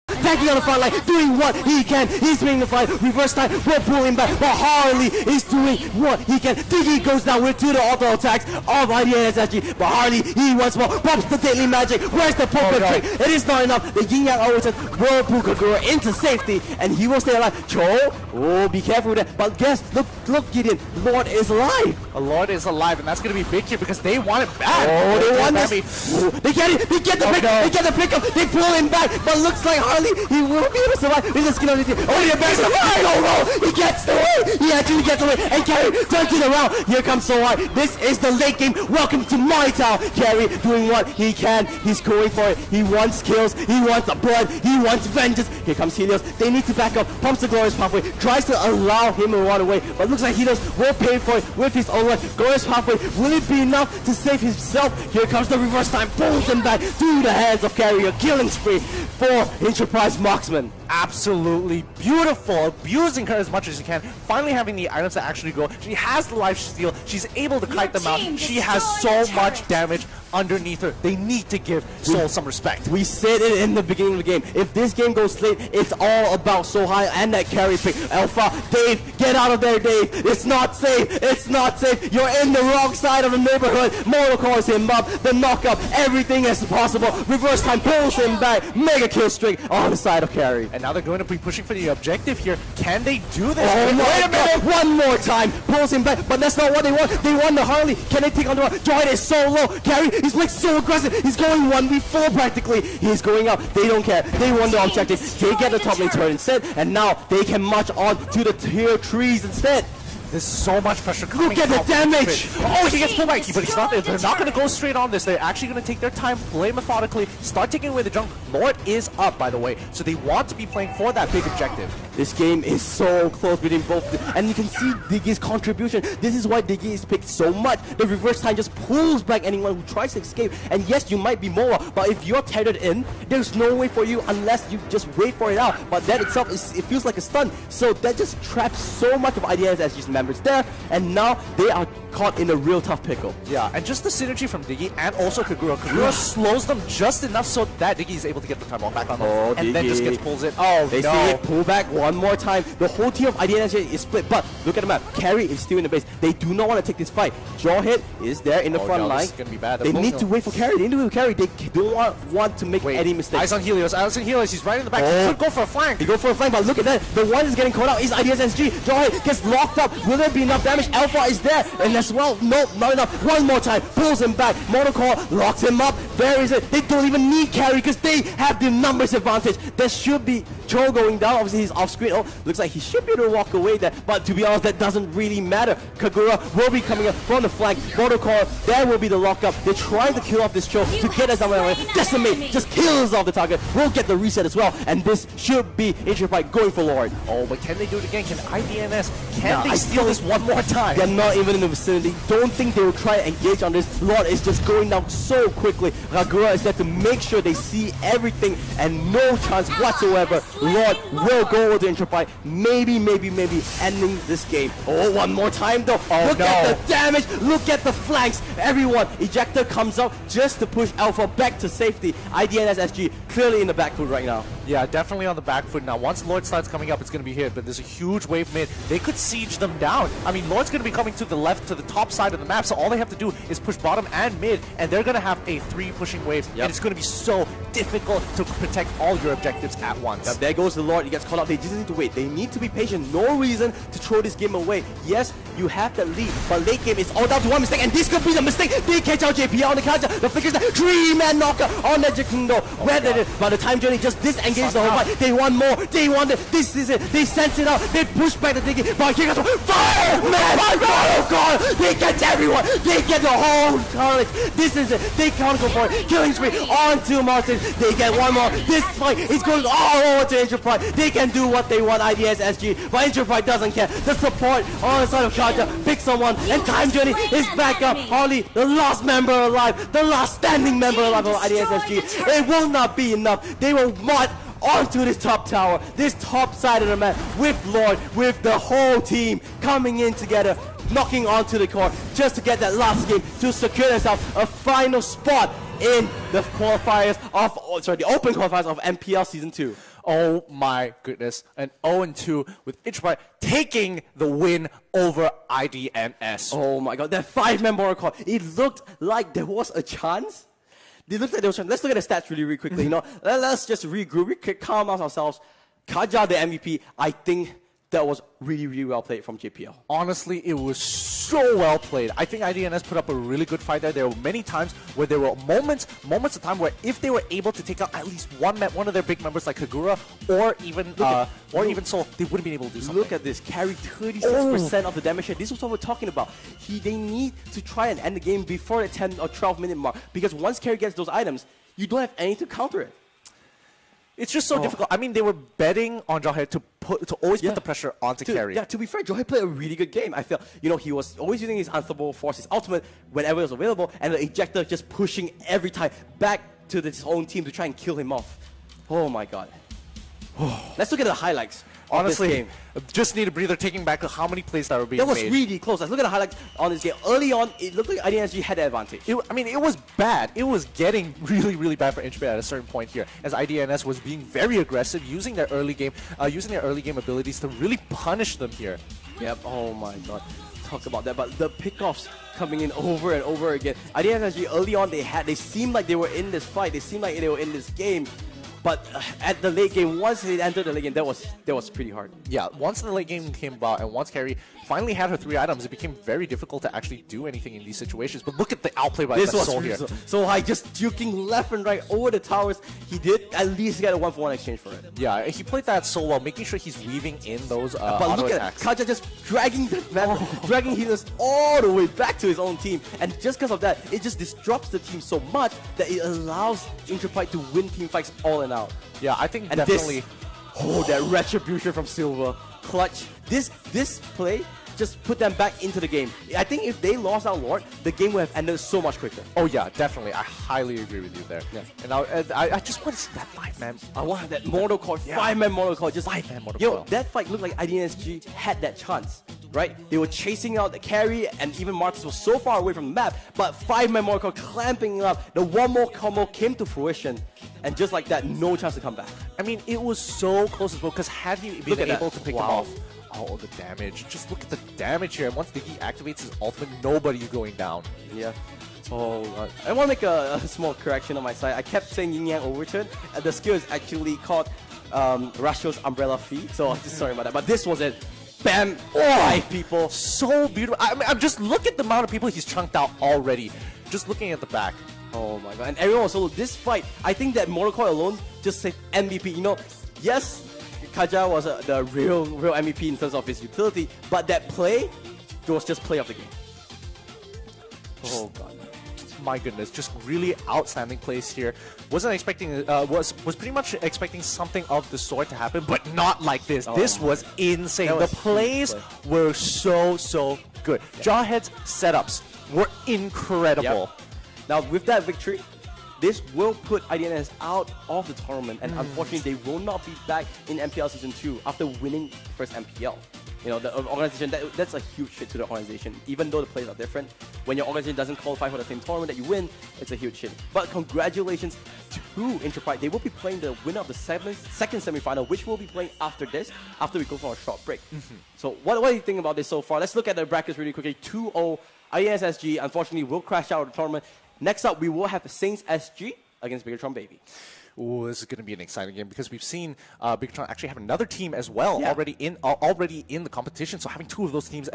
Attacking on the front line, doing what he can. He's winning the fight. Reverse time will pull him back. But Harley is doing what he can. Diggy goes down with 2 the auto attacks of IDNSG. But Harley, he once more pops the deadly magic. Where's the poker trick? It is not enough. The Yin Yang Overton will pull Kagura into safety, and he will stay alive. Cho, oh, be careful with that. But guess, look, Gideon, Lord is alive. A Lord is alive, and that's going to be big here because they want it back. Oh, they want this. Oh, they get it. They get the pick. They get the pickup. They pull him back. But looks like Harley, he will be able to survive. This is going to be the best. Oh, he gets away. He actually gets away. And Carry turns it around. Here comes Sohai. This is the late game. Welcome to my town. Carry doing what he can. He's going for it. He wants kills. He wants the blood. He wants vengeance. Here comes Helios. They need to back up. Pumps the Glorious Pathway. Tries to allow him to run away. But looks like Helios will pay for it with his own one. Glorious Pathway. Will it be enough to save himself? Here comes the reverse time. Pulls him back to the hands of Carry. A killing spree for Enterprise Marksman. Absolutely beautiful, abusing her as much as you can, finally having the items that actually go. She has the life steal, she's able to kite them out, she has so much damage underneath her. They need to give Soul some respect. We said it in the beginning of the game. If this game goes late, it's all about Sohai and that carry pick. Alpha, Dave, get out of there, Dave. It's not safe. It's not safe. You're in the wrong side of the neighborhood. Mortal calls him up. The knockup, everything is possible. Reverse time pulls him back. Mega kill streak on the side of carry. And now they're going to be pushing for the objective here. Can they do this? Oh, wait a minute. One more time. Pulls him back. But that's not what they want. They want the Harley. Can they take on the one? Joy is so low. Carry, he's like so aggressive. He's going 1v4 practically. He's going up. They don't care. They want the objective. They get the top lane turret instead. And now they can march on to the tier 3s instead. There's so much pressure coming. Look at the damage! Oh, he gets pulled back, but he's not. They're not going to go straight on this. They're actually going to take their time, play methodically, start taking away the junk. Lord is up, by the way, so they want to be playing for that big objective. This game is so close between both, and you can see Diggy's contribution. This is why Diggy is picked so much. The reverse time just pulls back anyone who tries to escape. And yes, you might be Mora, but if you're tethered in, there's no way for you unless you just wait for it out. But that itself it feels like a stun. So that just traps so much of IDN's as just members there, and now they are caught in a real tough pickle. Yeah, and just the synergy from Diggy and also Kagura. Kagura slows them just enough so that Diggy is able to get the time back on them, and then just gets pulls it. Oh, they see it pull back one more time. The whole team of IDNSJ is split, but look at the map. Carry is still in the base. They do not want to take this fight. Jawhead is there in the front line. This is gonna be bad. They need to wait for Carry. They need to wait for Carry. They don't want to make any mistakes. Eyes on Helios. Eyes on Helios. He's right in the back. He could go for a flank. He go for a flank, but look at that. The one is getting caught out is IDSSG. Jawhead gets locked up. Will there be enough damage? Alpha is there, and as well, nope, not enough. One more time, pulls him back. Monocore locks him up. There is it. They don't even need Carry because they have the numbers advantage. There should be Cho going down. Obviously, he's off screen. Oh, looks like he should be able to walk away there, but to be honest, that doesn't really matter. Kagura will be coming up from the flank. Monocore, there will be the lockup. They're trying to kill off this Cho to get us down. Decimate just kills off the target. We'll get the reset as well, and this should be Enterprise going for Lord. Oh, but can they do it again? Can IDNS? Can they steal this one more time? They're not even in the vicinity. Don't think they will try to engage on this. Lord is just going down so quickly. Kagura is there to make sure they see everything, and no chance whatsoever Lord will go over to Intrapide, maybe ending this game. Oh, one more time though. Look at the damage, look at the flanks. Everyone, Ejector comes out just to push Alpha back to safety. IDNS SG clearly in the back foot right now. Yeah, definitely on the back foot now. Once Lord starts coming up, it's going to be hit, but there's a huge wave mid. They could siege them down. I mean, Lord's going to be coming to the left, to the top side of the map, so all they have to do is push bottom and mid, and they're going to have a 3 pushing waves, and it's going to be so difficult to protect all your objectives at once. Now, there goes the Lord. He gets caught up. They just need to wait. They need to be patient. No reason to throw this game away. Yes, you have the lead, but late game is all down to one mistake, and this could be the mistake. They catch out JP on the counter. The flickers, the 3-man knocker on the Jakundo. Where did it? By the time journey just disengaged the whole fight. They want more. They want it. This is it. They sense it out. They push back the thinking. But here goes fire! Man! Oh god! They catch everyone. They get the whole college. This is it. They can't go for it. Killing spree on to Martin. They get one more. This fight is going all over to Intrapide. They can do what they want, IDS SG, but Intrapide doesn't care. The support on the side of Kaja picks someone, and Time Journey is back up. Harley, the last member alive, the last standing member alive of IDS SG. It will not be enough. They will march onto this top tower, this top side of the map, with Lord, with the whole team coming in together, knocking onto the core just to get that last game to secure themselves a final spot in the qualifiers of, the open qualifiers of MPL Season 2. Oh my goodness, an 0-2 with Intrapide taking the win over IDNS. Oh my god, that 5-man Mortal Core, it looked like there was a chance. It looked like there was a chance. Let's look at the stats really quickly, you know. Let's just regroup, we could calm ourselves. Kaja, the MVP, I think that was really well played from JPL. Honestly, it was so well played. I think IDNS put up a really good fight there. There were many times where there were moments of time where if they were able to take out at least one of their big members like Kagura or even Soul, they would have been able to do something. Look at this, carry 36% of the damage here. This is what we're talking about. They need to try and end the game before the 10 or 12 minute mark, because once carry gets those items, you don't have anything to counter it. It's just so difficult. I mean, they were betting on Jawhead to always put the pressure onto carry. Yeah, to be fair, Jawhead played a really good game. I feel, you know, he was always using his unstoppable force, his ultimate whenever it was available, and the ejector just pushing every time back to his own team to try and kill him off. Oh my god. Let's look at the highlights. Honestly, just need a breather, taking back how many plays that were being made. That was really close. Let's look at the highlights on this game. Early on, it looked like IDNSG had the advantage. I mean, it was bad. It was getting really bad for Intrapide at a certain point here, as IDNS was being very aggressive, using their early game abilities to really punish them here. Yep. Oh my god. Talk about that. But the pickoffs coming in over and over again. IDNSG early on, they seemed like they were in this fight. They seemed like they were in this game. But at the late game, once they entered the late game, that was pretty hard. Yeah, once the late game came about and once Carrie finally had her 3 items, it became very difficult to actually do anything in these situations. But look at the outplay by Soul here. So high, just juking left and right over the towers. He did at least get a 1-for-1 exchange for it. Yeah, he played that so well, making sure he's weaving in those but look at Kaja just dragging the map, dragging healers all the way back to his own team. And just because of that, it just disrupts the team so much that it allows Intrapide to win team fights all in out. Yeah, I think definitely. That retribution from Silver, clutch. This play just put them back into the game. I think if they lost out Lord, the game would have ended so much quicker. Oh yeah, definitely. I highly agree with you there. Yeah. And I just want to see that 5-man. I want that Mortal Core, 5-man Mortal Core, just 5-man Mortal Core. Yo, that fight looked like IDNSG had that chance, right? They were chasing out the carry, and even Marcus was so far away from the map, but 5-man Mortal Core clamping up. The one more combo came to fruition, and just like that, no chance to come back. I mean, it was so close as well, because had he been able to pick them off, oh, the damage. Just look at the damage here. And once Diggy activates his ultimate, nobody's going down. Yeah. Oh, God. I want to make a small correction on my side. I kept saying Yin Yang Overturn. The skill is actually called Rasho's Umbrella Feed. So I'm just sorry about that. But this was it. Bam! 5 people. So beautiful. I mean, just look at the amount of people he's chunked out already. Just looking at the back. Oh my god. And everyone was solo. This fight, I think that Mortal Core alone just saved MVP. You know, yes, Kaja was the real MVP in terms of his utility, but that play, it was just play of the game. Oh god. My goodness, just really outstanding plays here. Wasn't expecting, was pretty much expecting something of the sort to happen, but not like this. This was insane. The plays were so good. Jawhead's setups were incredible. Yep. Now with that victory, this will put IDNS out of the tournament, and unfortunately, they will not be back in MPL Season 2 after winning the first MPL. You know, the organization, that's a huge hit to the organization. Even though the players are different, when your organization doesn't qualify for the same tournament that you win, it's a huge hit. But congratulations to Intrapide. They will be playing the winner of the second semi-final, which we'll be playing after this, after we go for a short break. So what do you think about this so far? Let's look at the brackets really quickly. 2-0, IDNS SG, unfortunately, will crash out of the tournament. Next up, we will have Saints SG against Bigatron Baby. Ooh, this is going to be an exciting game because we've seen Bigatron actually have another team as well already in the competition. So having two of those teams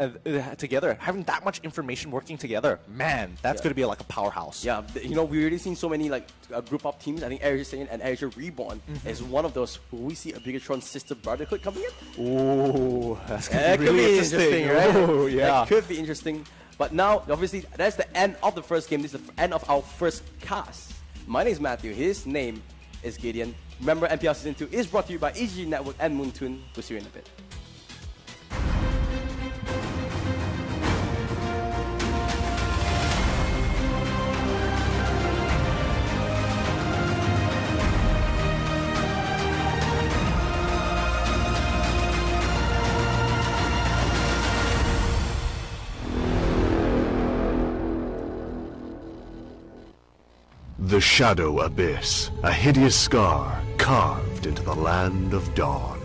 together, having that much information working together, man, that's going to be like a powerhouse. Yeah, you know, we've already seen so many like group up teams. I think Asia Saint and Asia Reborn is one of those. Will we see a Bigatron sister brotherhood coming in? Ooh, that's going to be really interesting, right? Oh, yeah. That could be interesting. But now, obviously, that's the end of the first game. This is the end of our first cast. My name is Matthew. His name is Gideon. Remember, MPL Season 2 is brought to you by EG Network and Moontoon. We'll see you in a bit. The Shadow Abyss, a hideous scar carved into the land of dawn.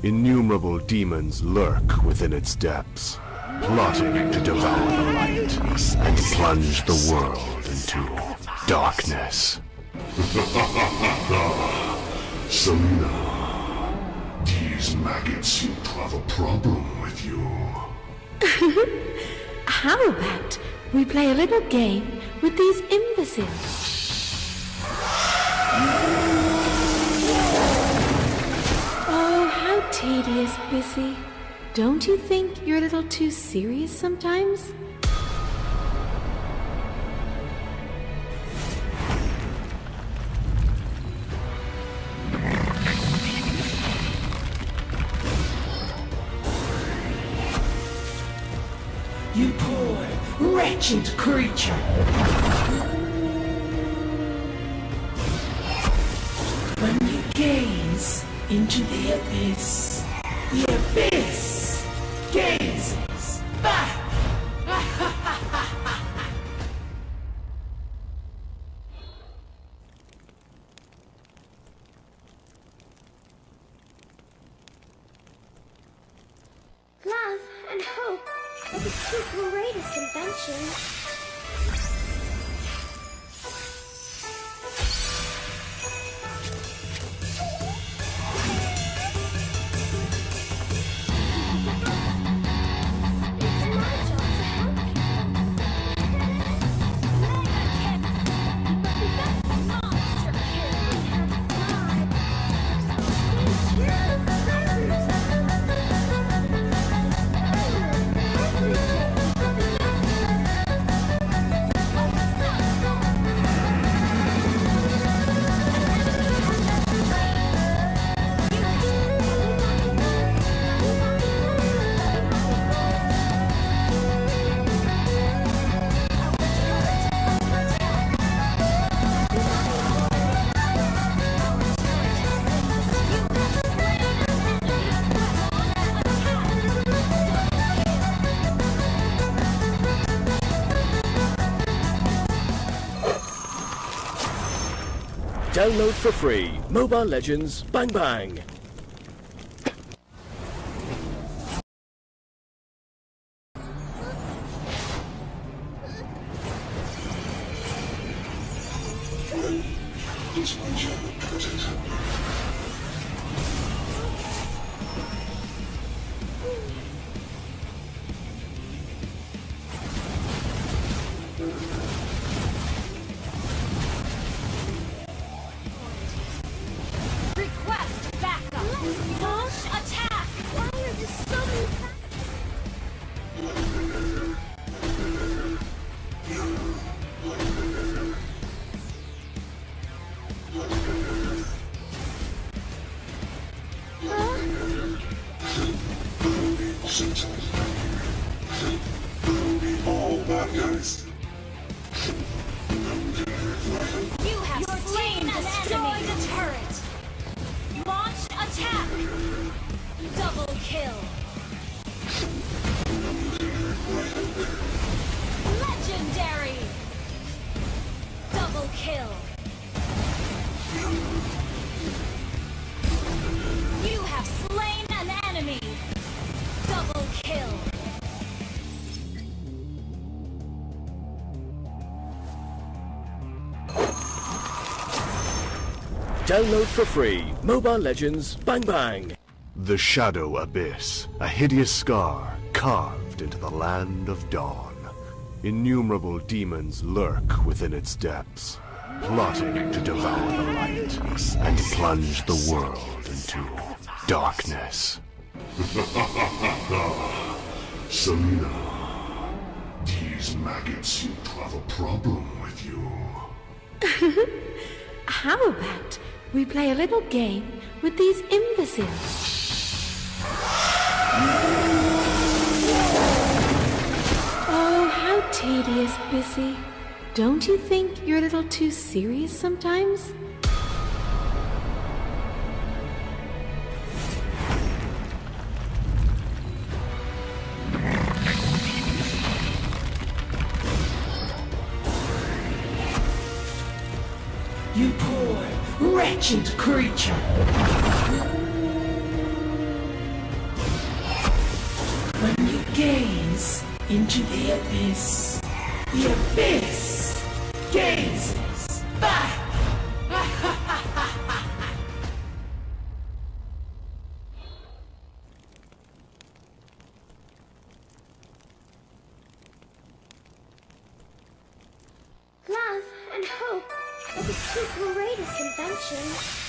Innumerable demons lurk within its depths, plotting to devour the light and plunge the world into darkness. So now, these maggots seem to have a problem with you. How about we play a little game with these imbeciles? Oh, how tedious, Bissy. Don't you think you're a little too serious sometimes? You poor, wretched creature! When you gaze into the abyss gazes back! Love and hope are the two greatest inventions. Download for free. Mobile Legends Bang Bang. You have attack! Double kill! Legendary! Double kill! You have slain an enemy! Double kill! Download for free Mobile Legends Bang Bang. The Shadow Abyss, a hideous scar carved into the land of dawn. Innumerable demons lurk within its depths, plotting to devour the light and plunge the world into darkness. Selena, these maggots seem to have a problem with you. How about we play a little game with these imbeciles? Oh, how tedious, Bissy. Don't you think you're a little too serious sometimes? You poor, wretched creature! When you gaze into the abyss gazes back! Love and hope are the two greatest inventions.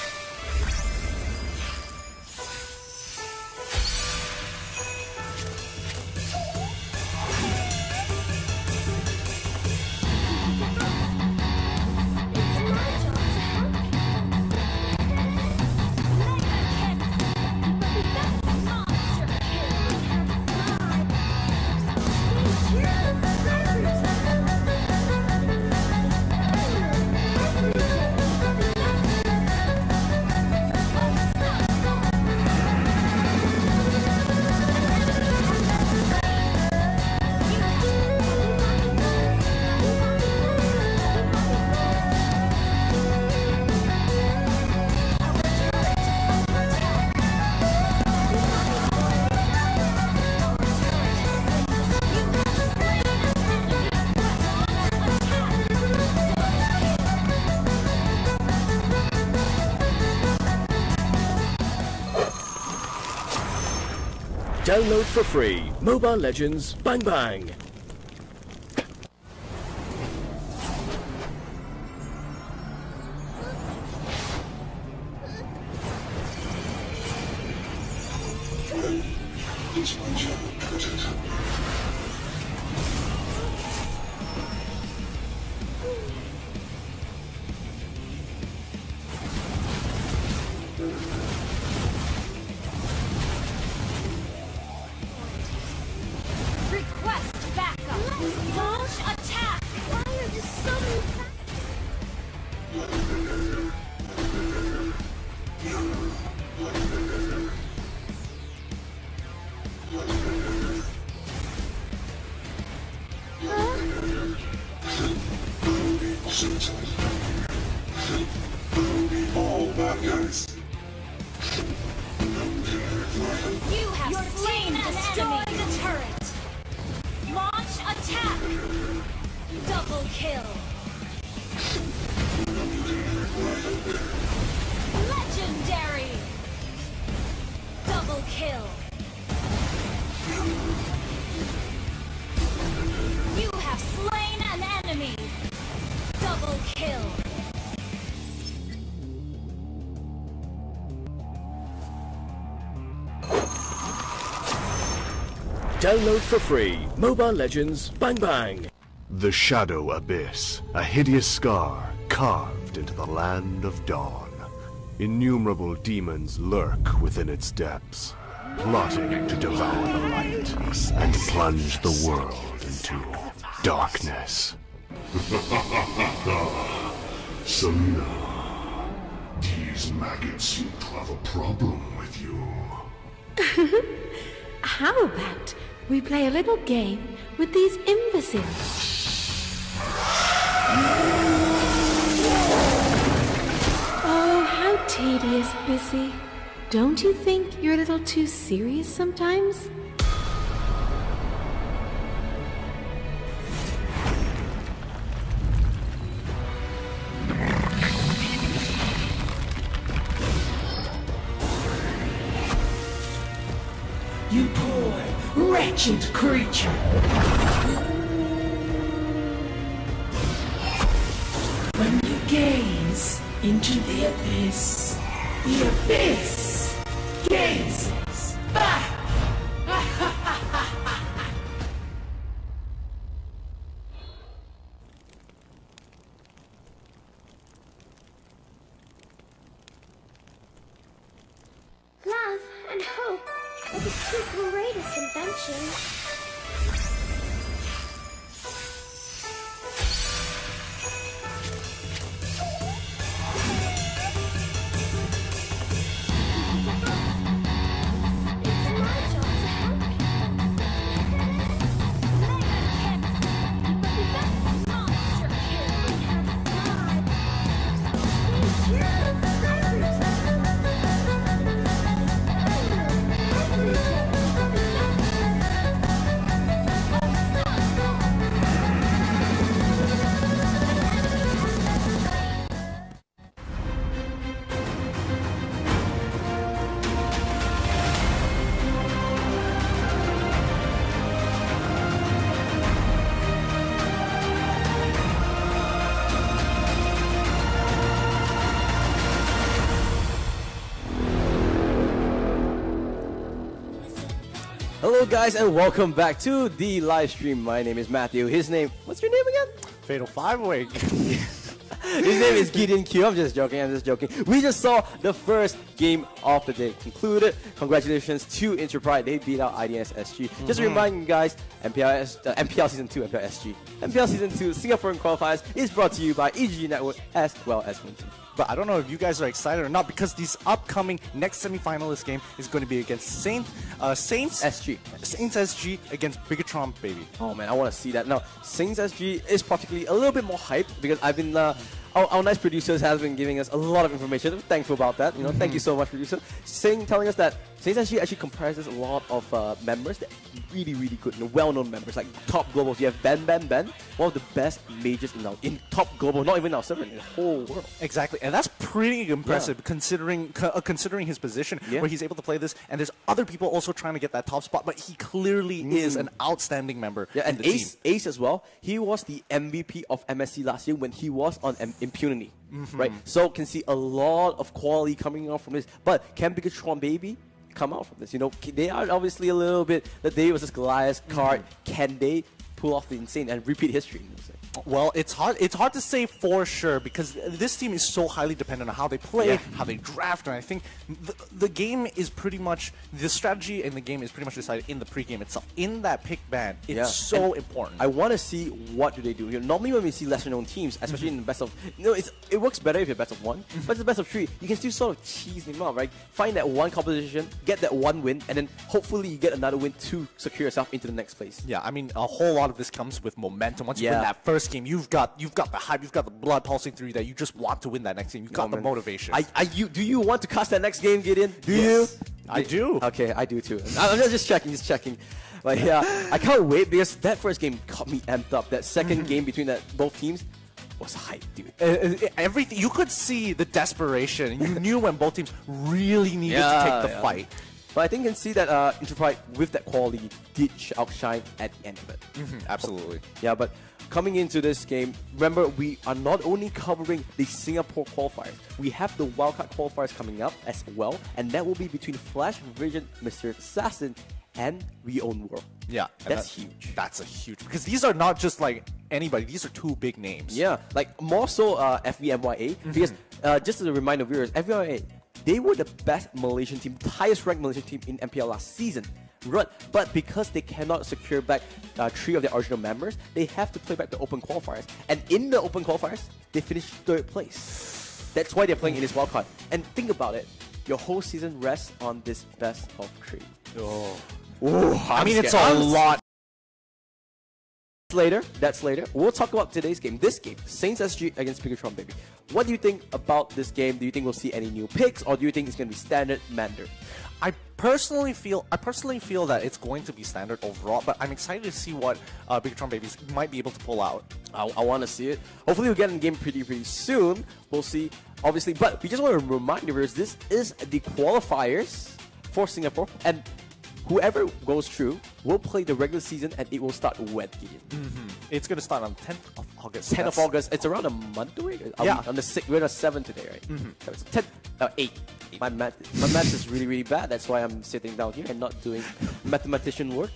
Download for free Mobile Legends Bang Bang. Request backup! Launch attack! Why are there so many All bad guys. You have slain and destroyed the turret! Launch attack! Double kill! Legendary! Double kill! You have slain an enemy! Double kill! Download for free Mobile Legends Bang Bang. The Shadow Abyss, a hideous scar carved into the land of dawn. Innumerable demons lurk within its depths, plotting to devour the light and plunge the world into darkness. Selena, These maggots seem to have a problem with you. How about we play a little game with these imbeciles? Oh, how tedious, Bissy. Don't you think you're a little too serious sometimes? You poor, wretched creature. When you gaze into the abyss gazes back. Love and hope are the two greatest inventions. Hello guys and welcome back to the live stream. My name is Matthew. His name, what's your name again? Fatal 5-way. His name is Gideon Q. I'm just joking. We just saw the first game of the day concluded. Congratulations to Interpride. They beat out IDS SG. Just to remind you guys, MPL Season 2, MPL SG. MPL Season 2 Singaporean Qualifiers is brought to you by EG Network as well as Minty. But I don't know if you guys are excited or not because this upcoming next semi-finalist game is going to be against Saints SG against Bigatron, baby. Oh man, I want to see that. Now, Saints SG is particularly a little bit more hyped because I've been our nice producers have been giving us a lot of information. We're thankful about that. Thank you so much, producer. Telling us that Saints SG actually comprises a lot of members that are really, really good, well-known members like top globals. You have Ben, one of the best majors in top global, not even our server, in the whole world. Exactly, and that's pretty impressive considering his position where he's able to play this. And there's other people also trying to get that top spot, but he clearly is an outstanding member. Yeah, and in the team. Ace as well. He was the MVP of MSC last year when he was on Impunity, right? So can see a lot of quality coming out from this. But can Bigatron Baby come out from this? They are obviously a little bit the Day versus Goliath card. Can they pull off the insane and repeat history? Well, it's hard to say for sure because this team is so highly dependent on how they play, how they draft, and I think the game is pretty much, the strategy in the game is pretty much decided in the pregame itself. In that pick ban, it's so important. I want to see what do they do. Normally when we see lesser known teams, especially in the best of, it works better if you're best of one, but it's the best of three. You can still sort of cheese them out, right? Find that one composition, get that one win, and then hopefully you get another win to secure yourself into the next place. Yeah, I mean, a whole lot of this comes with momentum. Once you win that first game, you've got the hype, you've got the blood pulsing through you that you just want to win that next game. You've got the motivation. Do you want to cast that next game, Gideon? Do you? I do. Okay, I do too. I'm just checking. But yeah, I can't wait because that first game got me amped up. That second game between both teams was hype, dude. Everything, you could see the desperation. You knew when both teams really needed to take the fight. But I think you can see that Interpride, with that quality, did outshine at the end of it. Absolutely. Yeah, but coming into this game, remember, we are not only covering the Singapore qualifiers, we have the wildcard qualifiers coming up as well, and that will be between Flash, Vision, Mysterious Assassin, and We Own World. Yeah. That's huge. That's a huge, because these are not just like anybody, these are two big names. Yeah, like more so FVMYA, because just as a reminder, viewers, FVMYA, they were the best Malaysian team, the highest ranked Malaysian team in MPL last season. Right, but because they cannot secure back 3 of their original members, they have to play back the open qualifiers. And in the open qualifiers, they finished 3rd place. That's why they're playing in this wildcard. And think about it. Your whole season rests on this best of 3. Oh. I mean, it's a lot. That's later. We'll talk about today's game. This game, Saints SG against Pikachu, baby. What do you think about this game? Do you think we'll see any new picks, or do you think it's going to be standard Mandarin? I personally feel that it's going to be standard overall, but I'm excited to see what Pikachu Babies might be able to pull out. I want to see it. Hopefully we'll get in the game pretty soon. We'll see, obviously. But we just want to remind you, viewers, this is the qualifiers for Singapore, and whoever goes through will play the regular season, and it will start when, Gideon? It's going to start on 10th of August. 10th of August. It's around a month away. Yeah. On the 6th. We're on the 7th today, right? 8. My math is really bad. That's why I'm sitting down here and not doing mathematician work.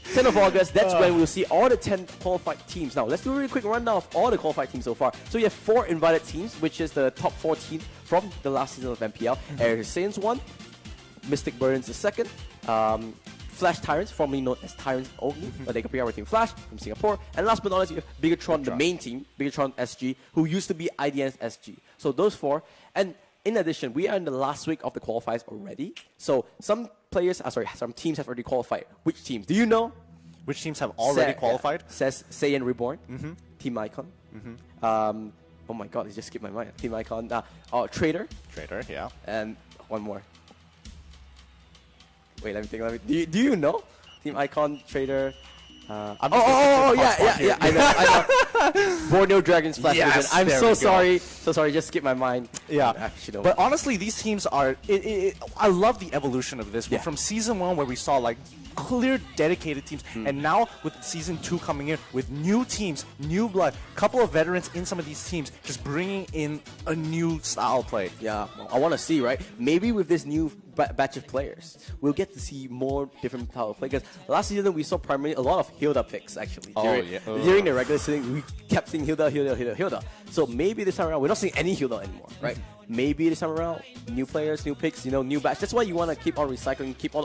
10th of August, that's when we'll see all the 10 qualified teams. Now, let's do a really quick rundown of all the qualified teams so far. So you have 4 invited teams, which is the top 4 teams from the last season of MPL. Air Saints 1, Mystic Burdens the 2nd, Flash Tyrants, formerly known as Tyrants only, but they compete our team Flash from Singapore. And last but not least, you have Bigatron, the main team, Bigatron SG, who used to be IDN's SG. So those 4. And in addition, we are in the last week of the qualifiers already. So some teams have already qualified. Which teams? Do you know? Which teams have already qualified? Says Saiyan Reborn, Team Icon. Oh my god, it just skipped my mind. Team Icon. Trader. Trader, yeah. And one more. Wait, let me think. Do you know? Team Icon, Trader. Yeah. I know. Borneo Dragons Flash Vision. I'm so sorry. So sorry, just skip my mind. Yeah. But honestly, these teams are... I love the evolution of this. Yeah. From Season 1, where we saw like clear, dedicated teams, and now with Season 2 coming in, with new teams, new blood, couple of veterans in some of these teams, just bringing in a new style play. Yeah, well, I want to see, right? Maybe with this new batch of players, we'll get to see more different style of play. Because last season, we saw primarily a lot of Hilda picks, actually. During the regular season, we kept seeing Hilda. So maybe this time around, we're not seeing any Hilda anymore, right? Maybe this time around, new players, new picks, new batch. That's why you want to keep on recycling, keep on